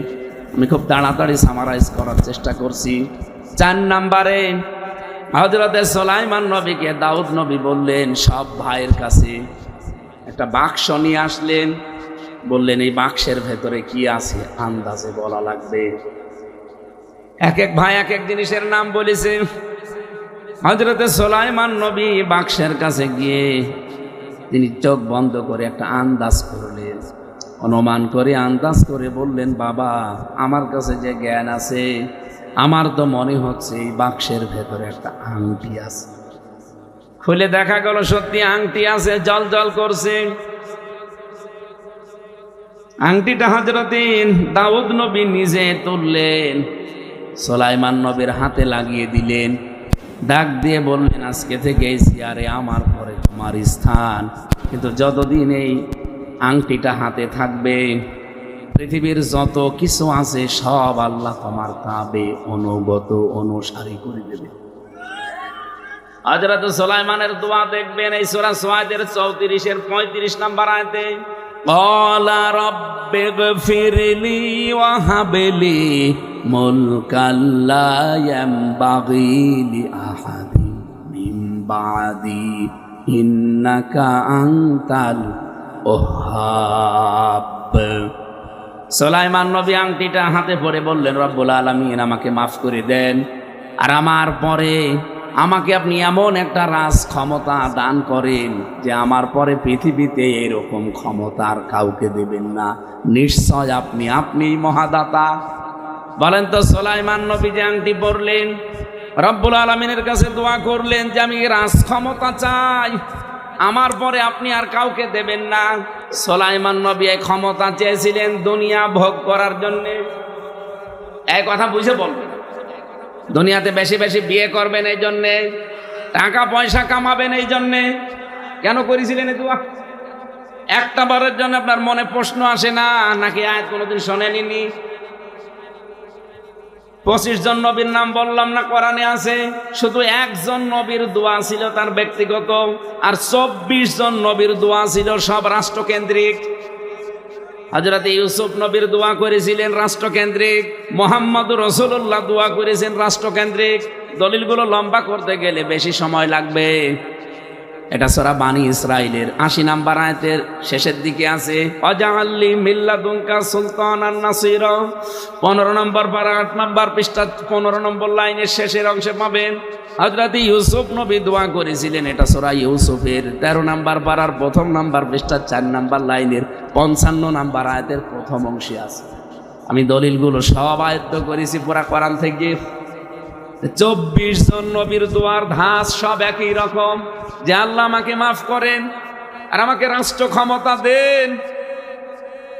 আমি খুব তাড়াতাড়ি সামারাইজ করার চেষ্টা করছি। 4 নম্বরে হযরত সুলাইমান নবীকে দাউদ নবী বললেন সব ভাইয়ের কাছে একটা বাক্স নিয়ে আসলেন, বললেন এই বাক্সের ভেতরে কি আছে আন্দাজে বলা লাগবে। এক এক ভাই এক এক জিনিসের নাম বলেছে। হযরত সুলাইমান নবী বাক্সের কাছে গিয়ে তিনি চোখ বন্ধ করে একটা আন্দাজ করলেন, অনুমান করে আন্দাজ করে বললেন, বাবা আমার কাছে যে জ্ঞান আছে, আমার তো মনে হচ্ছে এই বাক্সের ভেতরে একটা আংটি আছে। খুলে দেখা গেল সত্যি আংটি আছে, জল জল করছে। আংটিটা হযরত দাউদ নবী নিজে তুললেন, সুলাইমান নবীর হাতে লাগিয়ে দিলেন, ডাক দিয়ে বললেন আজকে থেকে এই চেয়ারে আমার পরে তোমার স্থান, কিন্তু যতদিন এই আংটিটা হাতে থাকবে পৃথিবীর যত কিছু আছে সব আল্লাহ তোমার তাবে অনুগত অনুসারী করে দেবে। হযরত সুলাইমানের দোয়া দেখবেন এই সূরা সুআদের 34 35 নম্বর আয়াতে, ক্বালা রাব্বিগফিরলি ওয়া হাবলি মুলকাল লা ইয়ানবাগি লিআহাদিন মিন বাদি ইন্নাকা আনতাল ওয়াহ্হাব। সুলাইমান নবী আংটিটা হাতে পরে বললেন, রব্বুল আলামিন আমাকে মাফ করে দেন, আর আমার পরে আমাকে আপনি এমন একটা রাজ ক্ষমতা দান করেন যে আমার পরে পৃথিবীতে এরকম ক্ষমতা আর কাউকে দেবেন না। নিশ্চয় আপনিই মহাদাতা। বলেন তো, সুলাইমান নবী যে আংটি পরলেন, রব্বুল আলামিনের কাছে দোয়া করলেন যে আমি রাজ ক্ষমতা চাই, আমার পরে আপনি আর কাউকে দেবেন না। সুলাইমান নবী এই ক্ষমতা চেয়েছিলেন দুনিয়া ভোগ করার জন্য। এই কথা বুঝে বলবেন, দুনিয়াতে বেশি বেশি বিয়ে করবেন এই জন্যে, টাকা পয়সা কামাবেন এই জন্যে। কেন করেছিলেন এই দোয়া? একটা বারের জন্য আপনার মনে প্রশ্ন আসে না নাকি আয়াত কোনোদিন শোনেননি? 25 জন নবীর নাম বললাম না কোরআনে আছে, শুধু একজন নবীর দোয়া ছিল তার ব্যক্তিগত, আর 24 জন নবীর দোয়া ছিল সব রাষ্ট্রকেন্দ্রিক। হযরত ইউসুফ নবীর দোয়া করেছিলেন রাষ্ট্রকেন্দ্রিক, মুহাম্মদুর রাসূলুল্লাহ দোয়া করেছেন রাষ্ট্রকেন্দ্রিক। দলিলগুলো লম্বা করতে গেলে বেশি সময় লাগবে। এটা সূরা বানি ইসরাইলের 80 নম্বর আয়াতের শেষের দিকে আছে, ওয়াজআললি মিল্লাদুনকা সুলতানান নাসীরা। 15 নম্বর পারা 8 নম্বর পৃষ্ঠা 15 নম্বর লাইনের শেষের অংশে পাবেন। হযরত ইউসুফ নবী দোয়া করেছিলেন, এটা সূরা ইউসুফের 13 নম্বর পারার 1 নম্বর পৃষ্ঠা 4 নম্বর লাইনের 55 নম্বর আয়াতের প্রথম অংশে আছে। আমি দলিলগুলো সব আয়ত্ত করেছি পুরা কোরআন থেকে। 24 জন নবীর দোয়ার ধাঁচ সব একই রকম, যে আল্লাহ আমাকে মাফ করেন আর আমাকে রাষ্ট্র ক্ষমতা দেন।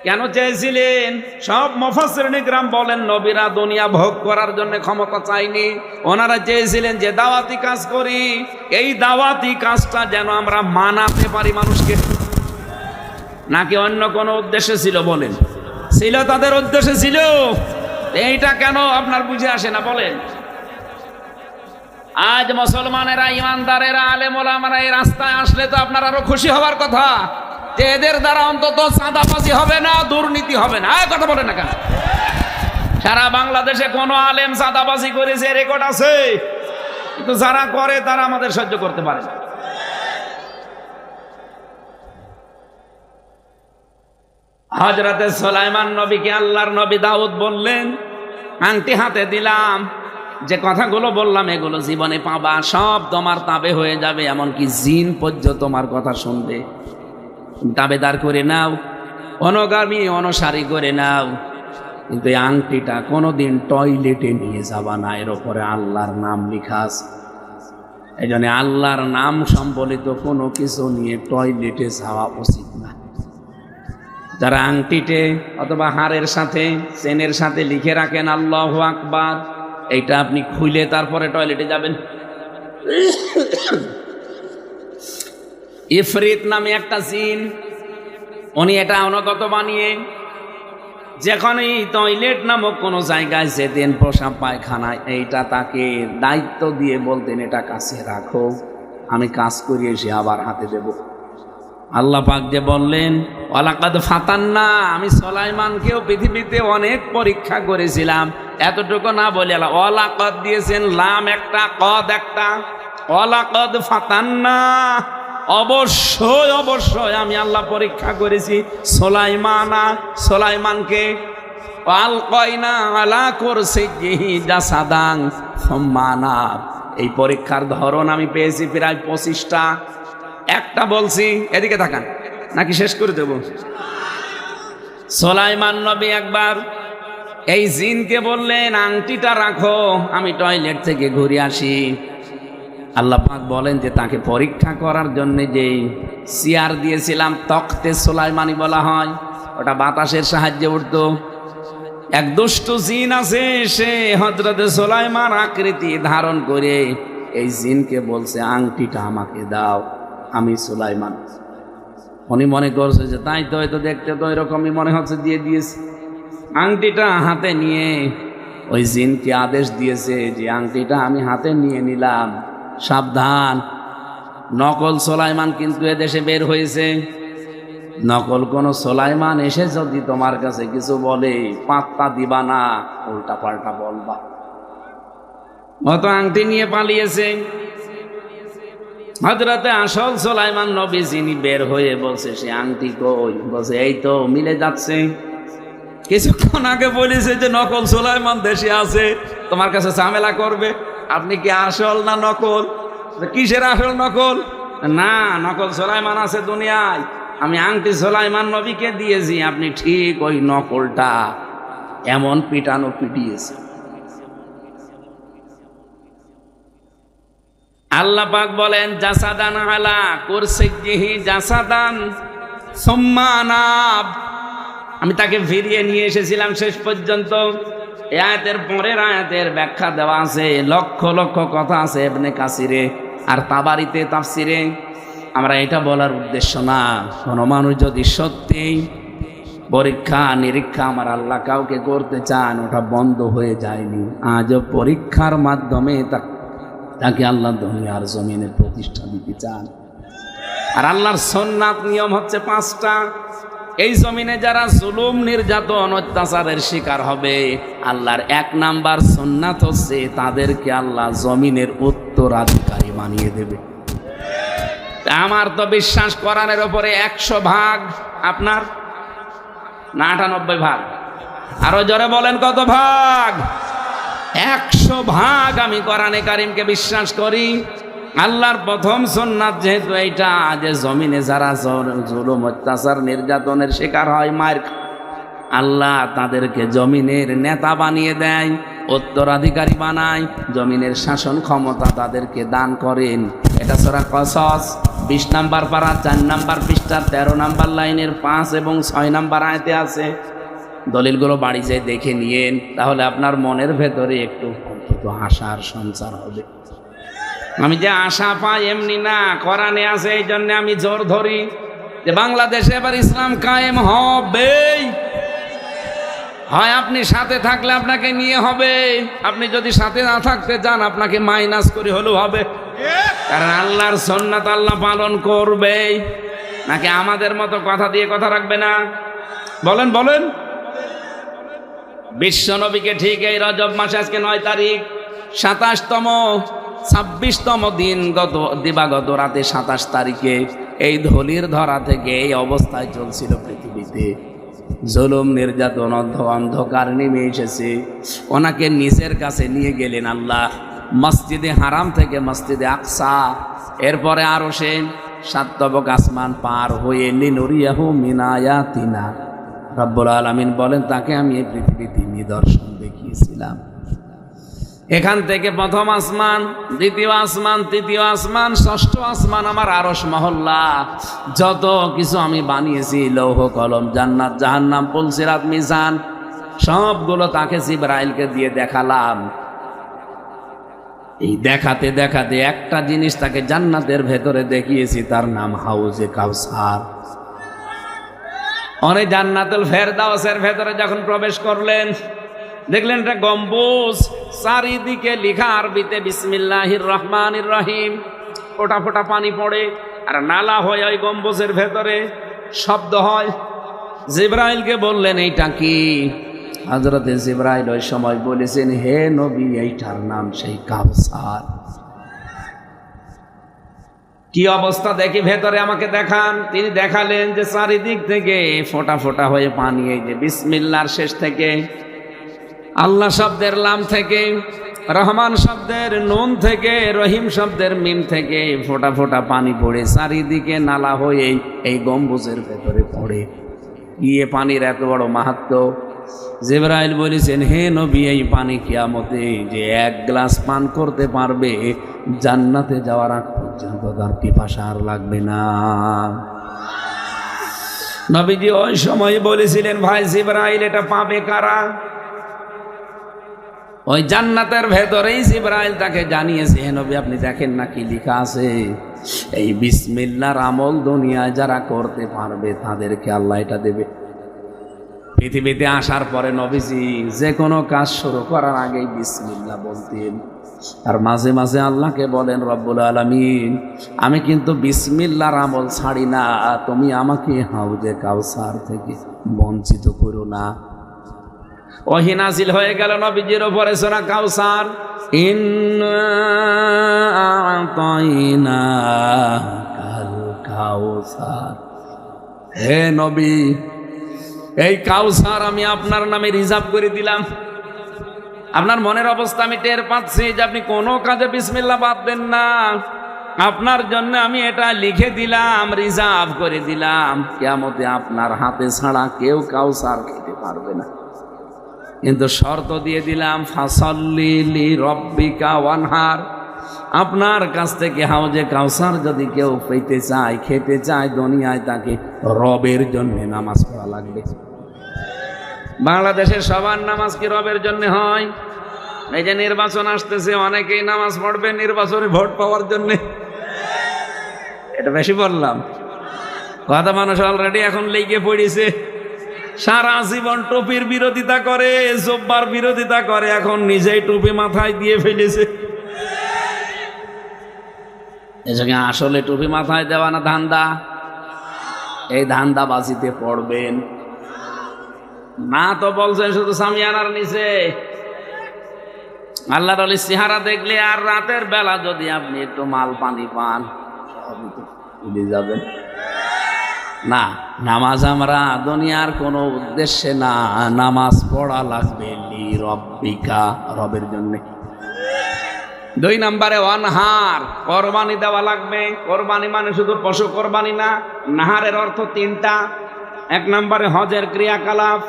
কেন চেয়েছিলেন? সব মুফাসসিরিন ইকরাম বলেন নবীরা দুনিয়া ভোগ করার জন্য ক্ষমতা চাইনি, ওনারা চেয়েছিলেন যে দাওয়াতি কাজ করি, এই দাওয়াতি কাজটা যেন আমরা মানাতে পারি মানুষকে। নাকি অন্য কোনো উদ্দেশ্যে ছিল? বলেন। ছিল, তাদের উদ্দেশ্যে ছিল। এইটা কেন আপনার বুঝে আসে না বলেন? আজ মুসলমানেরা, ইমানদারেরা, আলেম ওলামারা এই রাস্তায় আসলে তো আপনার আরো খুশি হওয়ার কথা যে এদের দ্বারা অন্তত চাঁদাবাজি হবে না, দুর্নীতি হবে না। কথা বলেন না কেন? সারা বাংলাদেশে কোন আলেম চাঁদাবাজি করেছে রেকর্ড আছে? কিন্তু যারা করে তারা আমাদের সহ্য করতে পারে না। হযরতে সুলাইমান নবীকে আল্লাহর নবী দাউদ বললেন, আংটি হাতে দিলাম, যে কথাগুলো বললাম এগুলো জীবনে পাবা, সব তোমার তাবে হয়ে যাবে, এমনকি জিন পর্যন্ত তোমার কথা শুনবে। তাবেদার করে নাও, অনুগামী অনুসারী করে নাও, কিন্তু এই আংটিটা কোনোদিন টয়লেটে নিয়ে যাবা না, এর উপরে আল্লাহর নাম লেখা আছে। এই জন্য আল্লাহর নাম সম্বলিত কোনো কিছু নিয়ে টয়লেটে যাওয়া উচিত না। যারা আংটিতে অথবা হাড়ের সাথে, চেনের সাথে লিখে রাখেন আল্লাহু আকবার, এইটা আপনি খুলে তারপরে টয়লেটে যাবেন। ইফরিত নামে একটা জিন, উনি এটা অনুগত বানিয়ে যখনই টয়লেট নামক কোনো জায়গায় যেতেন, প্রসাব পায়খানায়, এইটা তাকে দায়িত্ব দিয়ে বলতেন, এটা কাছে রাখো, আমি কাজ করিয়ে এসে আবার হাতে দেব। আল্লাহ পাক যে বললেন, ওয়ালাকাদ ফাতান্না, আমি সুলাইমানকেও পৃথিবীতে অনেক পরীক্ষা করেছিলাম। এতটুকু না বলে আল্লাহ ওয়ালাকাদ দিয়েছেন, লাম একটা, কদ একটা। ওয়ালাকাদ ফাতান্না, অবশ্যই অবশ্যই আমি আল্লাহ পরীক্ষা করেছি সুলাইমানকে। আলকাইনা আলা কুরসিহি জাসাদান সুম্মা আনাব, এই পরীক্ষার ধরন আমি পেয়েছি প্রায় 25টা। একটা বলছি, এদিকে তাকান, নাকি শেষ করে দেব? সুলাইমান নবী একবার এই জিনকে বললেন, আংটিটা রাখো, আমি টয়লেট থেকে ঘুরে আসি। আল্লাহ পাক বলেন যে তাকে পরীক্ষা করার জন্য যে চেয়ার দিয়েছিলাম, তখতে সুলাইমানি বলা হয়, ওটা বাতাসের সাহায্যে উঠতো। এক দুষ্ট জিন আছে, সে হযরতে সুলাইমান আকৃতি ধারণ করে এই জিনকে বলছে, আংটিটা আমাকে দাও, আমি সুলাইমান। উনি মনে করছে যে তাই তো, হয়তো দেখতে তো এরকমই মনে হচ্ছে, দিয়ে দিয়েছে। আংটিটা হাতে নিয়ে ওই জিনকে আদেশ দিয়েছে যে আংটিটা আমি হাতে নিয়ে নিলাম, সাবধান, নকল সুলাইমান কিন্তু এদেশে বের হয়েছে। নকল কোন সুলাইমান এসে যদি তোমার কাছে কিছু বলে, পাত্তা দিবা না, উল্টা পাল্টা বলবা। অত আংটি নিয়ে পালিয়েছে। হযরতে আসল সুলাইমান নবী যিনি বের হয়ে বলছে, সে আংটি কই? বলছে এই তো মিলে যাচ্ছে। কিছুক্ষণ আগে বলেছে যে নকল সুলাইমান দেশে আছে, তোমার কাছে ঝামেলা করবে। আপনি কি আসল না নকল? কিসের আসল নকল? না, নকল সুলাইমান আছে দুনিয়ায়, আমি আংটি সুলাইমান নবীকে দিয়েছি, আপনি ঠিক ওই নকলটা এমন পিটানো পিটিয়েছে। আল্লাহ পাক বলেন, জাসাদান আলা কুরসিহি জাসাদান সুম্মা আনাব, আমি তাকে ফিরিয়ে নিয়ে এসেছিলাম শেষ পর্যন্ত। এই আয়াতের পরের আয়াতের ব্যাখ্যা দেওয়া আছে, লক্ষ লক্ষ কথা আছে ইবনে কাসিরে আর তাবারিতে তাফসিরে। আমরা এটা বলার উদ্দেশ্য না, কোনো মানুষ যদি সত্যি পরীক্ষা নিরীক্ষা আমার আল্লাহ কাউকে করতে চান, ওটা বন্ধ হয়ে যায়নি। আজও পরীক্ষার মাধ্যমে তাকে আল্লাহ দুনিয়ার জমিনে প্রতিষ্ঠা দিতে চান। আর আল্লাহর সুন্নাত নিয়ম হচ্ছে 5টা। এই জমিনে যারা জুলুম, নির্যাতন, অত্যাচারের শিকার হবে, আল্লাহর 1 নাম্বার সুন্নাত হচ্ছে তাদেরকে আল্লাহ জমিনের উত্তরাধিকারী বানিয়ে দেবে। আমার তো বিশ্বাস কোরআনের উপরে 100 ভাগ, আপনার না 98 ভাগ? আরো জোরে বলেন, কত ভাগ? 100 ভাগ আমি কোরআনে কারিমকে বিশ্বাস করি। আল্লাহর প্রথম সুন্নাত যেহেতু এইটা, যে জমিনে যারা জুলুম, অত্যাচার, নির্যাতনের শিকার হয়, মার, আল্লাহ তাদেরকে জমিনের নেতা বানিয়ে দেয়, উত্তরাধিকারী বানায়, জমিনের শাসন ক্ষমতা তাদেরকে দান করেন। এটা সূরা কসস 20 নাম্বার পারা 4 নাম্বার পৃষ্ঠার 13 নাম্বার লাইনের 5 এবং 6 নাম্বার আয়াতে আছে। দলিলগুলো বাড়ি যেয়ে দেখে নিয়েন, তাহলে আপনার মনের ভেতরে একটু অন্তত আশার সঞ্চার হবে। আমি যে আশা পাই এমনি না, কোরআনে আছে, এই জন্য আমি জোর ধরি। যে বাংলাদেশে এবার ইসলাম কায়েম হবেই। হয় আপনি সাথে থাকলে আপনাকে নিয়ে হবে, আপনি যদি সাথে না থাকতে চান আপনাকে মাইনাস করে হলেও হবে। কারণ আল্লাহর সুন্নাত আল্লাহ পালন করবে, নাকি আমাদের মতো কথা দিয়ে কথা রাখবে না? বলেন বলেন। বিশ্ব নবীকে ঠিক এই রজব মাসে, আজকে 9 তারিখ, 27তম 26তম দিন দিবাগত রাতে 27 তারিখে এই ধলির ধরা থেকে এই অবস্থায় চলছিল পৃথিবীতে। জুলুম, নির্যাতন, অন্ধকার নেমে এসেছে। ওনাকে নিচের কাছে নিয়ে গেলেন আল্লাহ, মসজিদে হারাম থেকে মসজিদে আকসা, এরপরে আরো সে 7 তবক আসমান পার হয়ে লিনুরিয়াহু মিন আয়াতিনা। রব্বুল আলামিন বলেন, তাকে আমি এই পৃথিবীতে নিদর্শন দেখিয়েছিলাম। এখান থেকে প্রথম আসমান, দ্বিতীয় আসমান, তৃতীয় আসমান, ষষ্ঠ আসমান, আমার আরশ মহল্লা, যত কিছু আমি বানিয়েছি, লৌহ কলম, জান্নাত জাহান্নাম, পুল সিরাত মিজান, সবগুলো তাকে জিবরাইলকে দিয়ে দেখালাম। এই দেখাতে দেখাতে একটা জিনিস তাকে জান্নাতের ভেতরে দেখিয়েছি, তার নাম হাউজে কাউসার। অনেক জান্নাতুল ফেরদাউসের ভেতরে যখন প্রবেশ করলেন, দেখলেন একটা গম্বুজ, চারিদিকে লেখা আরবিতে বিসমিল্লাহির রহমানির রহিম, ফোঁটা ফোঁটা পানি পড়ে আর নালা হয় ওই গম্বুজের ভেতরে, শব্দ হয়। জিবরাইলকে বললেন, এইটা কি? হযরতে জিবরাইল ওই সময় বলেছেন, হে নবী, এইটার নাম সেই কাউসার। কি অবস্থা দেখি ভেতরে আমাকে দেখান। তিনি দেখালেন যে চারিদিক থেকে ফোঁটা ফোঁটা হয়ে পানি, এই যে বিসমিল্লাহর শেষ থেকে, আল্লাহ শব্দের লাম থেকে, রহমান শব্দের নুন থেকে, রহিম শব্দের মিম থেকে ফোঁটা ফোঁটা পানি পড়ে চারিদিকে নালা হয়ে এই গম্বুজের ভেতরে পড়ে গিয়ে পানির এত বড় মাহাত্ম্য। জিবরাইল বলেছেন, হে নবী, এই পানি কিয়ামতে যে 1 গ্লাস পান করতে পারবে, জান্নাতে যাওয়ার আগ পর্যন্ত তার পিপাসা আর লাগবে না। নবীজি ওই সময় বলেছিলেন, ভাই জিবরাইল, এটা পাবে কারা? ওই জান্নাতের ভেতরেই জিবরাইল তাকে জানিয়েছে, হে নবী, আপনি দেখেন না কি লেখা আছে, এই বিসমিল্লাহর আমল দুনিয়ায় যারা করতে পারবে তাদেরকে আল্লাহ এটা দেবে। পৃথিবীতে আসার পরে নবীজি যে কোনো কাজ শুরু করার আগেই বিসমিল্লাহ বলতেন। আর মাঝে মাঝে আল্লাহকে বলেন, রব্বুল আলামিন, আমি কিন্তু বিসমিল্লাহর আমল ছাড়ি না, তুমি আমাকে হাউজে কাউসার থেকে বঞ্চিত করো না। ওহী নাযিল হয়ে গেল নবীজির উপরে সূরা কাউসার, ইন্না আ'তাইনাকাল কাউসার। হে নবী, এই কাউসার আমি আপনার নামে রিজার্ভ করে দিলাম। আপনার মনের অবস্থা আমি টের পাচ্ছি যে আপনি কোনো কাজে বিসমিল্লাহ বাদ দেন না। আপনার জন্য আমি এটা লিখে দিলাম, রিজার্ভ করে দিলাম, কিয়ামতে আপনার হাতে ছাড়া কেউ কাউসার খেতে পারবে না। কিন্তু শর্ত দিয়ে দিলাম, ফাসাল্লি লিরাব্বিকা ওয়ানহার। আপনার কাছ থেকে হাউজে কাউসার যদি কেউ পেতে চায়, খেতে চায়, দুনিয়ায় তাকে রবের জন্য নামাজ পড়া লাগবে। বাংলাদেশের সবার নামাজ কি রবের জন্য হয়? এই যে নির্বাচন আসতেছে, অনেকেই নামাজ পড়বে নির্বাচনে ভোট পাওয়ার জন্য। এটা বেশি বললাম কথা? মানুষ অলরেডি এখন লেগে পড়েছে, সারা জীবন টুপির বিরোধিতা করে, জব্বার বিরোধিতা করে, এখন নিজেই টুপি মাথায় দিয়ে ফেলেছে। এসঙ্গে আসলে টুপি মাথায় দেওয়া না ধান্দা? এই ধান্দাবাজিতে পড়বেন না তো বলছেন শুধু সামিয়ানার নিচে। আল্লাহর ওলি চেহারা দেখলে আর রাতের বেলা যদি আপনি একটু মাল পানি পান, সবই তো ভুলে যাবেন। না, নামাজ আমরা দুনিয়ার কোনো উদ্দেশ্যে না, নামাজ পড়া লাগবে লিরাব্বিকা, রবের জন্য। 2 নম্বরে ওয়ানহার, কোরবানি দেওয়া লাগবে। কোরবানি মানে শুধু পশু কোরবানি না, নাহারের অর্থ 3টা। 1 নম্বরে হজের ক্রিয়াকলাপ,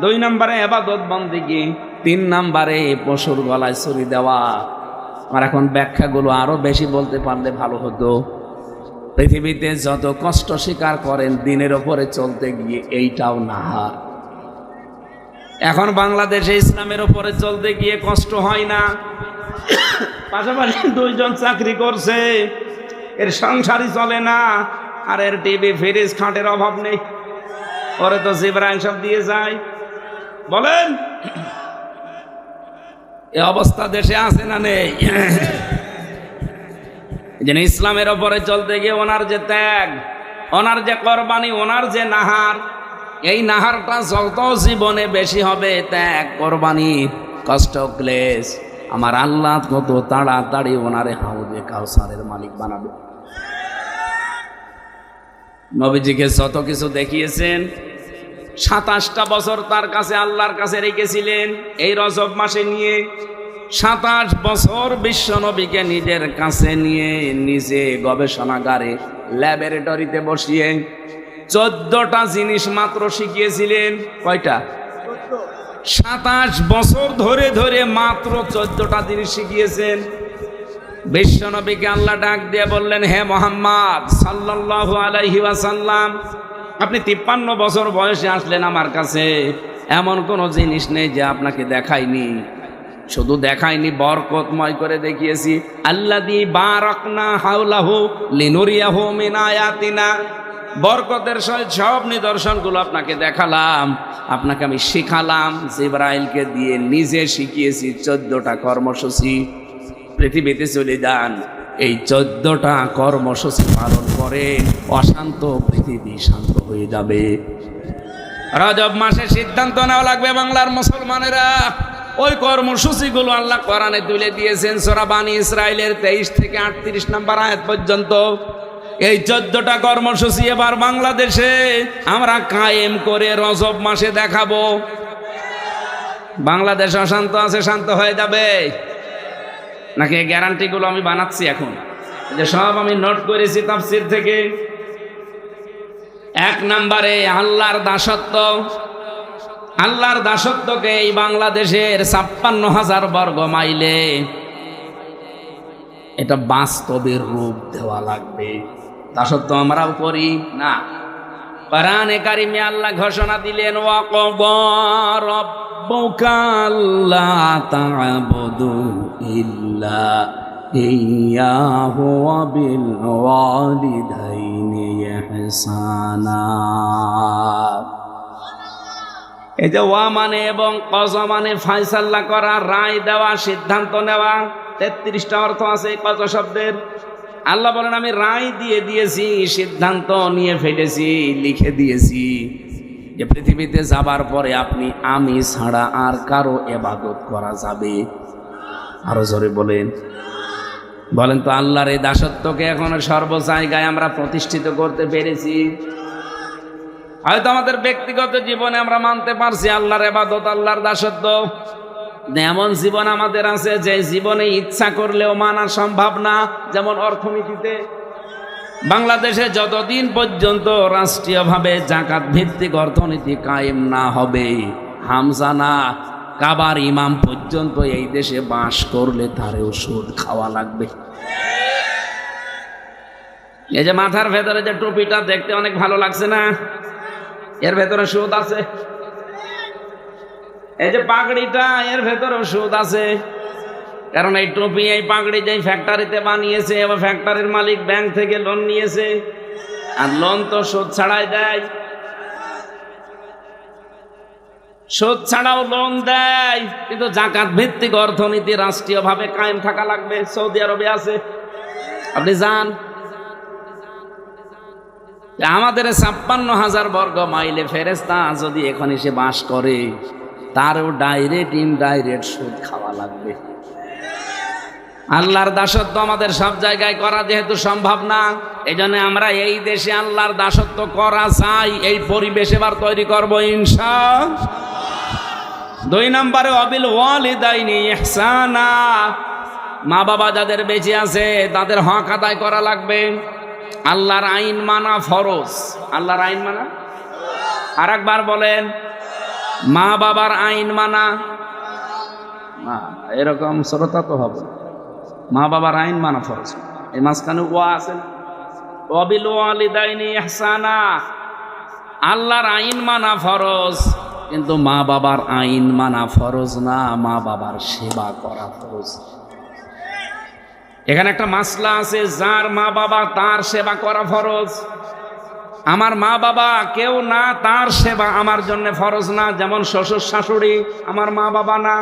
2 নম্বরে ইবাদত বন্দেগী, 3 নম্বরে পশুর গলায় ছুরি দেওয়া। আর এখন ব্যাখ্যাগুলো আরো বেশি বলতে পারলে ভালো হতো। পৃথিবীতে যত কষ্ট স্বীকার করেন দিনের ওপরে চলতে গিয়ে, এইটাও নাহার। এখন বাংলাদেশে ইসলামের ওপরে চলতে গিয়ে কষ্ট হয় না। পাশাপাশি 2 জন চাকরি করছে, এর সংসারই চলে না, আর এর টিভি ফ্রিজ খাটের অভাব নেই, ওরে তো জিব্রাইল সব দিয়ে যায়। বলেন এই অবস্থা দেশে আছে না নেই? যেন ইসলামের ওপরে চলতে গিয়ে ওনার যে ত্যাগ, ওনার যে কোরবানি, ওনার যে নাহার, এই নাহারটা যত জীবনে বেশি হবে, ত্যাগ কোরবানি কষ্ট ক্লেশ, আমার আল্লাহ কত তাড়াতাড়ি ওনারে হাউজে কাউসারের মালিক বানাবে। নবীজিকে যত কিছু দেখিয়েছেন, 27টা বছর তার কাছে আল্লাহর কাছে রেখেছিলেন এই রজব মাসে নিয়ে। 27 বছর বিশ্ব নবীকে নিজের কাছে নিয়ে নিজে গবেষণাগারে ল্যাবরেটরিতে বসিয়ে 14টা জিনিস মাত্র শিখিয়েছিলেন। কয়টা? 27 বছর ধরে ধরে মাত্র 14টা জিনিস শিখিয়েছেন। বিশ্ব নবীকে আল্লাহ ডাক দিয়ে বললেন, হে মুহাম্মদ সাল্লাল্লাহু আলাইহি ওয়াসাল্লাম, আপনি 53 বছর বয়সে আসলেন আমার কাছে, এমন কোন জিনিস নেই যে আপনাকে দেখাইনি। শুধু দেখাইনি, বরকতময় করে দেখিয়েছি। আল্লাযী বারাকনা হাওলাহু লিনুরিয়াহু মিন আয়াতিনা, বরকতের সহিত সব নিদর্শনগুলো আপনাকে দেখালাম, আপনাকে আমি শিখালাম, জিবরাইলকে দিয়ে নিজে শিখিয়েছি। 14টা কর্মসূচি। পৃথিবীতে চলে যান, এই 14টা কর্মসূচি পালন করে অশান্ত পৃথিবী শান্ত হয়ে যাবে। রজব মাসে সিদ্ধান্ত নেওয়া লাগবে বাংলার মুসলমানেরা। ওই কর্মসূচিগুলো আল্লাহ কোরআনে তুলে দিয়েছেন সূরা বানী ইসরাইলের 23 থেকে 38 নম্বর আয়াত পর্যন্ত। এই 14টা কর্মসূচি এবার বাংলাদেশে আমরা কায়েম করে রজব মাসে দেখাবো। বাংলাদেশ অশান্ত আছে, শান্ত হয়ে যাবে নাকি? এই গ্যারান্টিগুলো আমি বানাচ্ছি এখন, যে সব আমি নোট করেছি তাফসীর থেকে। 1 নম্বরে আল্লাহর দাসত্ব। আল্লাহর দাসত্বকে এই বাংলাদেশের 56,000 বর্গ মাইলে এটা বাস্তবের রূপ দেওয়া লাগবে। দাসত্ব আমরাও করি না। কোরআনে কারিমে আল্লাহ ঘোষণা দিলেন, ওয়াকাদা রাব্বুকা আল্লা তা'বুদু ইল্লা ইয়্যাহু ওয়া বিল ওয়ালিদাইনি ইহসানা। এই যে ওয়া মানে এবং কজ মানে ফয়সালা করা, রায় দেওয়া, সিদ্ধান্ত নেওয়া। 33টা অর্থ আছে কজ শব্দের। আল্লাহ বলেন, আমি রায় দিয়ে দিয়েছি, সিদ্ধান্ত নিয়ে ফেলেছি, লিখে দিয়েছি যে পৃথিবীতে যাবার পরে আপনি আমি ছাড়া আর কারো ইবাদত করা যাবে। আরো জোরে বলেন, বলেন তো আল্লাহর এই দাসত্বকে এখনো সর্ব জায়গায় আমরা প্রতিষ্ঠিত করতে পেরেছি? হয়তো আমাদের ব্যক্তিগত জীবনে আমরা মানতে পারছি আল্লাহর ইবাদত, আল্লাহর দাসত্ব। এমন জীবন আমাদের আছে যে জীবনে ইচ্ছা করলেও মানা সম্ভব না। যেমন অর্থনীতিতে বাংলাদেশে যতদিন পর্যন্ত রাষ্ট্রীয়ভাবে যাকাত ভিত্তিক অর্থনীতি কায়েম না হবে, হামজানা কাবার ইমাম পর্যন্ত এই দেশে বাস করলে তারেও সুদ খাওয়া লাগবে। এই যে মাথার ভেতরে যে টুপিটা দেখতে অনেক ভালো লাগছে না, এর ভেতরে সুদ আছে। এই যে পাগড়িটা, এর ভেতরে সুদ আছে। কারণ এই টুপি, এই পাগড়ি যে ফ্যাক্টরিতে বানিয়েছে, এবার ফ্যাক্টরির মালিক ব্যাংক থেকে লোন নিয়েছে, আর লোন তো সুদ ছাড়াই দেয়। সুদ ছাড়াও লোন দেয়, কিন্তু জাকাত ভিত্তিক অর্থনীতি রাষ্ট্রীয়ভাবে কায়েম থাকা লাগবে। সৌদি আরবে আছে, আপনি যান। আমাদের 56,000 বর্গ মাইলে ফেরেশতা যদি এখানে এসে বাস করে, তারও ডাইরেক্ট ইনডাইরেক্ট সুদ খাওয়া লাগবে। আল্লাহর দাসত্ব আমাদের সব জায়গায় করা যেহেতু সম্ভব না, এই জন্য আমরা এই দেশে আল্লাহর দাসত্ব করা চাই, এই পরিবেশ এবার তৈরি করবো ইনশাআল্লাহ। 2 নম্বরে ওয়াবিল ওয়ালিদাইনি ইহসানা, মা বাবা যাদের বেঁচে আছে তাদের হক আদায় করা লাগবে। আল্লাহর আইন মানা ফরজ। আল্লাহর আইন মানা, আর একবার বলেন, মা বাবার আইন মানা। এরকম শ্রোতা তো হবে, মা বাবার আইন মানা ফরজ। এই মাঝখানে ওয়া আছে, ওয়াবিল ওয়ালিদাইনি ইহসানা। আল্লাহর আইন মানা ফরজ, কিন্তু মা বাবার আইন মানা ফরজ না, মা বাবার সেবা করা ফরজ। এখানে একটা মাসলা আছে, যার মা বাবা তার সেবা করা ফরজ। আমার মা বাবা কেউ না, তার সেবা আমার জন্য ফরজ না। যেমন শ্বশুর শাশুড়ি আমার মা বাবা না,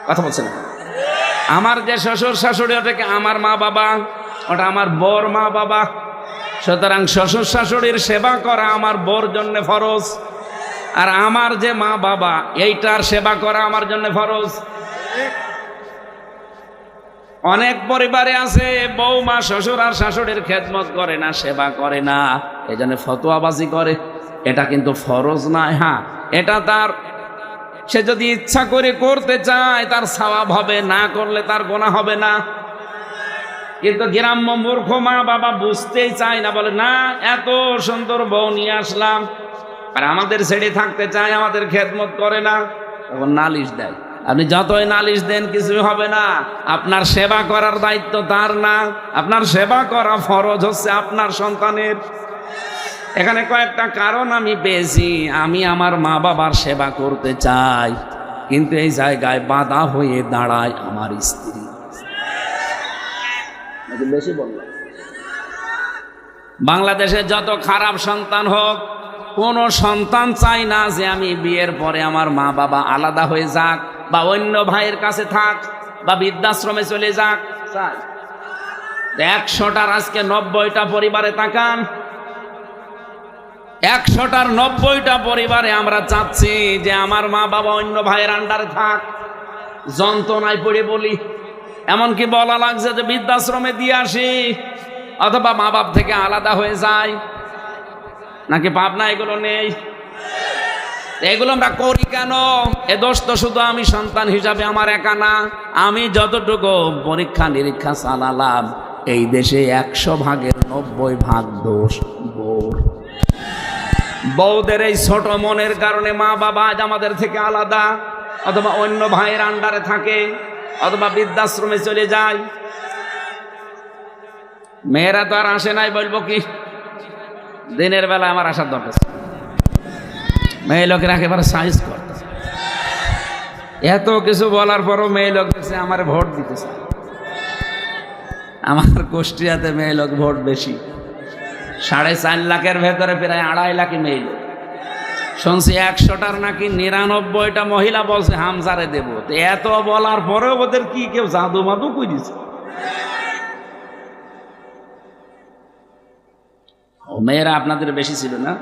কথা বলছেন। আমার যে শ্বশুর শাশুড়ি ওটাকে আমার মা বাবা, ওটা আমার বর মা বাবা। সুতরাং শ্বশুর শাশুড়ির সেবা করা আমার বর জন্য ফরজ, আর আমার যে মা বাবা এইটার সেবা করা আমার জন্য ফরজ। অনেক পরিবারে আছে বৌমা শ্বশুর আর শাশুড়ির খেদমত করে না, সেবা করে না, এই জন্য ফতোয়াবাজি করে। এটা কিন্তু ফরজ নয়। হ্যাঁ, এটা তার, সে যদি ইচ্ছা করে করতে চায় তার সওয়াব হবে, না করলে তার গুনাহ হবে না। কিন্তু গ্রাম্য মূর্খ মা বাবা বুঝতেই চায় না, বলে না এত সুন্দর বউ নিয়ে আসলাম আর আমাদের ছেড়ে থাকতে চায়, আমাদের খেদমত করে না, তখন নালিশ দেয়। আপনি যতই নালিশ দেন কিছুই হবে না। আপনার সেবা করার দায়িত্ব তার না, আপনার সেবা করা ফরজ হচ্ছে আপনার সন্তানের। এখানে কয়েকটা কারণ আমি পেয়েছি। আমি আমার মা বাবার সেবা করতে চাই, কিন্তু এই জায়গায় বাধা হয়ে দাঁড়ায় আমার স্ত্রী। বেশি বললাম। বাংলাদেশে যত খারাপ সন্তান হোক, কোন সন্তান চায় না যে আমি বিয়ের পরে আমার মা বাবা আলাদা হয়ে যাক, বা অন্য ভাইয়ের কাছে থাক, বা বৃদ্ধাশ্রমে চলে যাক। 100টার আজকে 90টা পরিবারে তাকান, 100টার 90টা পরিবারে আমরা চাচ্ছি যে আমার মা বাবা অন্য ভাইয়ের আন্ডারে থাক। যন্ত্রণায় পড়ে বলি, এমনকি বলা লাগছে যে বৃদ্ধাশ্রমে দিয়ে আসি, অথবা মা বাপ থেকে আলাদা হয়ে যায়। নাকি পাবনা এগুলো নেই? এগুলো আমরা করি কেন? এ দোষ তো শুধু আমি সন্তান হিসাবে আমার একা না। আমি যতটুকু পরীক্ষা নিরীক্ষা চালালাম, এই দেশে 100 ভাগের 90 ভাগ দোষ বউর। বউদের এই ছোট মনের কারণে মা বাবা আজ আমাদের থেকে আলাদা, অথবা অন্য ভাইয়ের আন্ডারে থাকে, অথবা বৃদ্ধাশ্রমে চলে যায়। মেয়েরা তো আর আসে নাই, বলবো কি দিনের বেলা আমার আসার দরকার। মেয়ে লোকের একেবারে সাইজ করতে, এত কিছু বলার পরও মেয়ে লোক দেখছে আমার ভোট দিতেছে। আমার কুষ্টিয়াতে মেয়ে লোক ভোট বেশি, 4.5 লাখের ভেতরে প্রায় 2.5 লাখই মেয়ে লোক। শুনছি 100টার নাকি 99টা মহিলা বলছে হামজারে দেব। তো এত বলার পরেও ওদের কি কেউ জাদু মাদু করেছে? মেয়েরা আপনাদের বেশি ছিল না?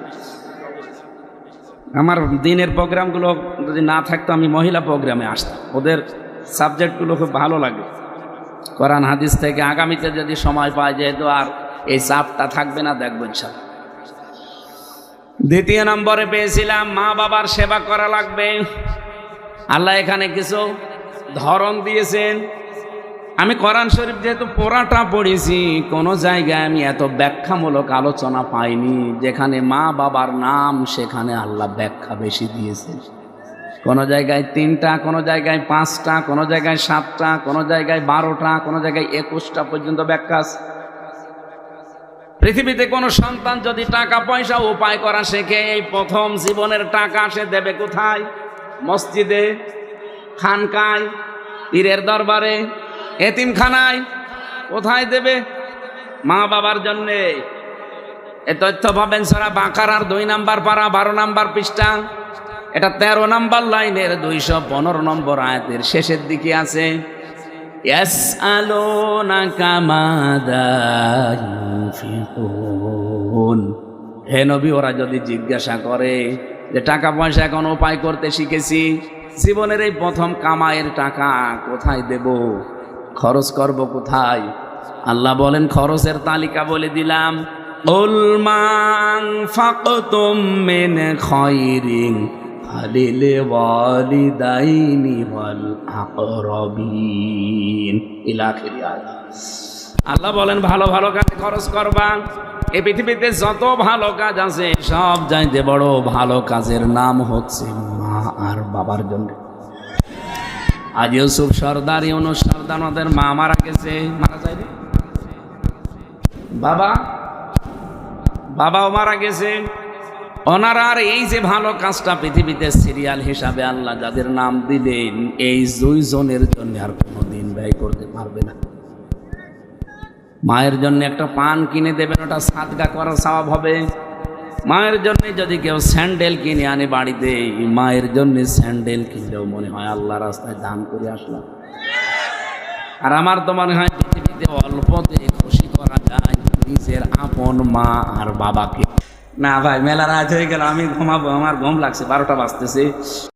আমার দিনের প্রোগ্রামগুলো যদি না থাকতো আমি মহিলা প্রোগ্রামে আসতাম। ওদের সাবজেক্টগুলো খুব ভালো লাগে, কোরআন হাদিস থেকে। আগামীতে যদি সময় পায়, যেহেতু আর এই চাপটা থাকবে না, দেখবো ইনশাআল্লাহ। দ্বিতীয় নম্বরে পেয়েছিলাম মা বাবার সেবা করা লাগবে। আল্লাহ এখানে কিছু ধরন দিয়েছেন। আমি কোরআন শরীফ যেহেতু পুরাটা পড়েছি, কোনো জায়গায় আমি এত ব্যাখ্যামূলক আলোচনা পাইনি। যেখানে মা বাবার নাম সেখানে আল্লাহ ব্যাখ্যা বেশি দিয়েছেন। কোনো জায়গায় 3টা, কোনো জায়গায় 5টা, কোনো জায়গায় 7টা, কোনো জায়গায় 12টা, কোনো জায়গায় 21টা পর্যন্ত ব্যাখ্যা আছে। পৃথিবীতে কোনো সন্তান যদি টাকা পয়সা উপায় করা শেখে, এই প্রথম জীবনের টাকা সে দেবে কোথায়? মসজিদে, খানকায়, পীরের দরবারে, এতিমখানায়। কোথায় দেবে? মা বাবার জন্যে। এ তথ্য পাবেন সূরা বাকারার 2 নম্বর পারা 12 নম্বর পৃষ্ঠা। এটা 13 নম্বর লাইনের 215 নম্বর আয়াতের শেষের দিকে আছে। ইয়াসআলুনাকা মাযা ইউনফিকুন। হে নবী, ওরা যদি জিজ্ঞাসা করে যে টাকা পয়সা এখন উপায় করতে শিখেছি, জীবনের এই প্রথম কামাইয়ের টাকা কোথায় দেব, খরচ করব কোথায়? আল্লাহ বলেন খরচের তালিকা বলে দিলাম। কুল মা আনফাকতুম মিন খায়রিন ফালিল ওয়ালিদাইনি ওয়াল আকরাবিন ইলা আখির আয়াত। আল্লাহ বলেন ভালো ভালো কাজে খরচ করবা। এই পৃথিবীতে যত ভালো কাজ আছে, সব চাইতে বড় ভালো কাজের নাম হচ্ছে মা আর বাবার জন্য। আজ ইউসুফ সর্দার, ইউনুস সর্দার, ওদের মা মারা গেছে। মারা যায়নি? বাবাও মারা গেছে। ওনারা আর এই যে ভালো কাজটা পৃথিবীতে সিরিয়াল হিসাবে আল্লাহ যাদের নাম দিলেন, এই 2 জনের জন্য আর কোনোদিন ব্যয় করতে পারবে না। মায়ের জন্য একটা পান কিনে দেবেন, ওটা সাদকা করার সওয়াব হবে। মায়ের জন্য যদি কেউ স্যান্ডেল কিনে আনে বাড়িতে, মায়ের জন্য স্যান্ডেল কিনলেও মনে হয় আল্লাহ রাস্তায় দান করে আসলাম। আর আমার তো মনে হয় পৃথিবীতে অল্পতে খুশি করা যায় নিজের আপন মা আর বাবাকে। না ভাই, মেলা রাত হয়ে গেল, আমি ঘুমাবো, আমার ঘুম লাগছে, 12টা বাজতেছে।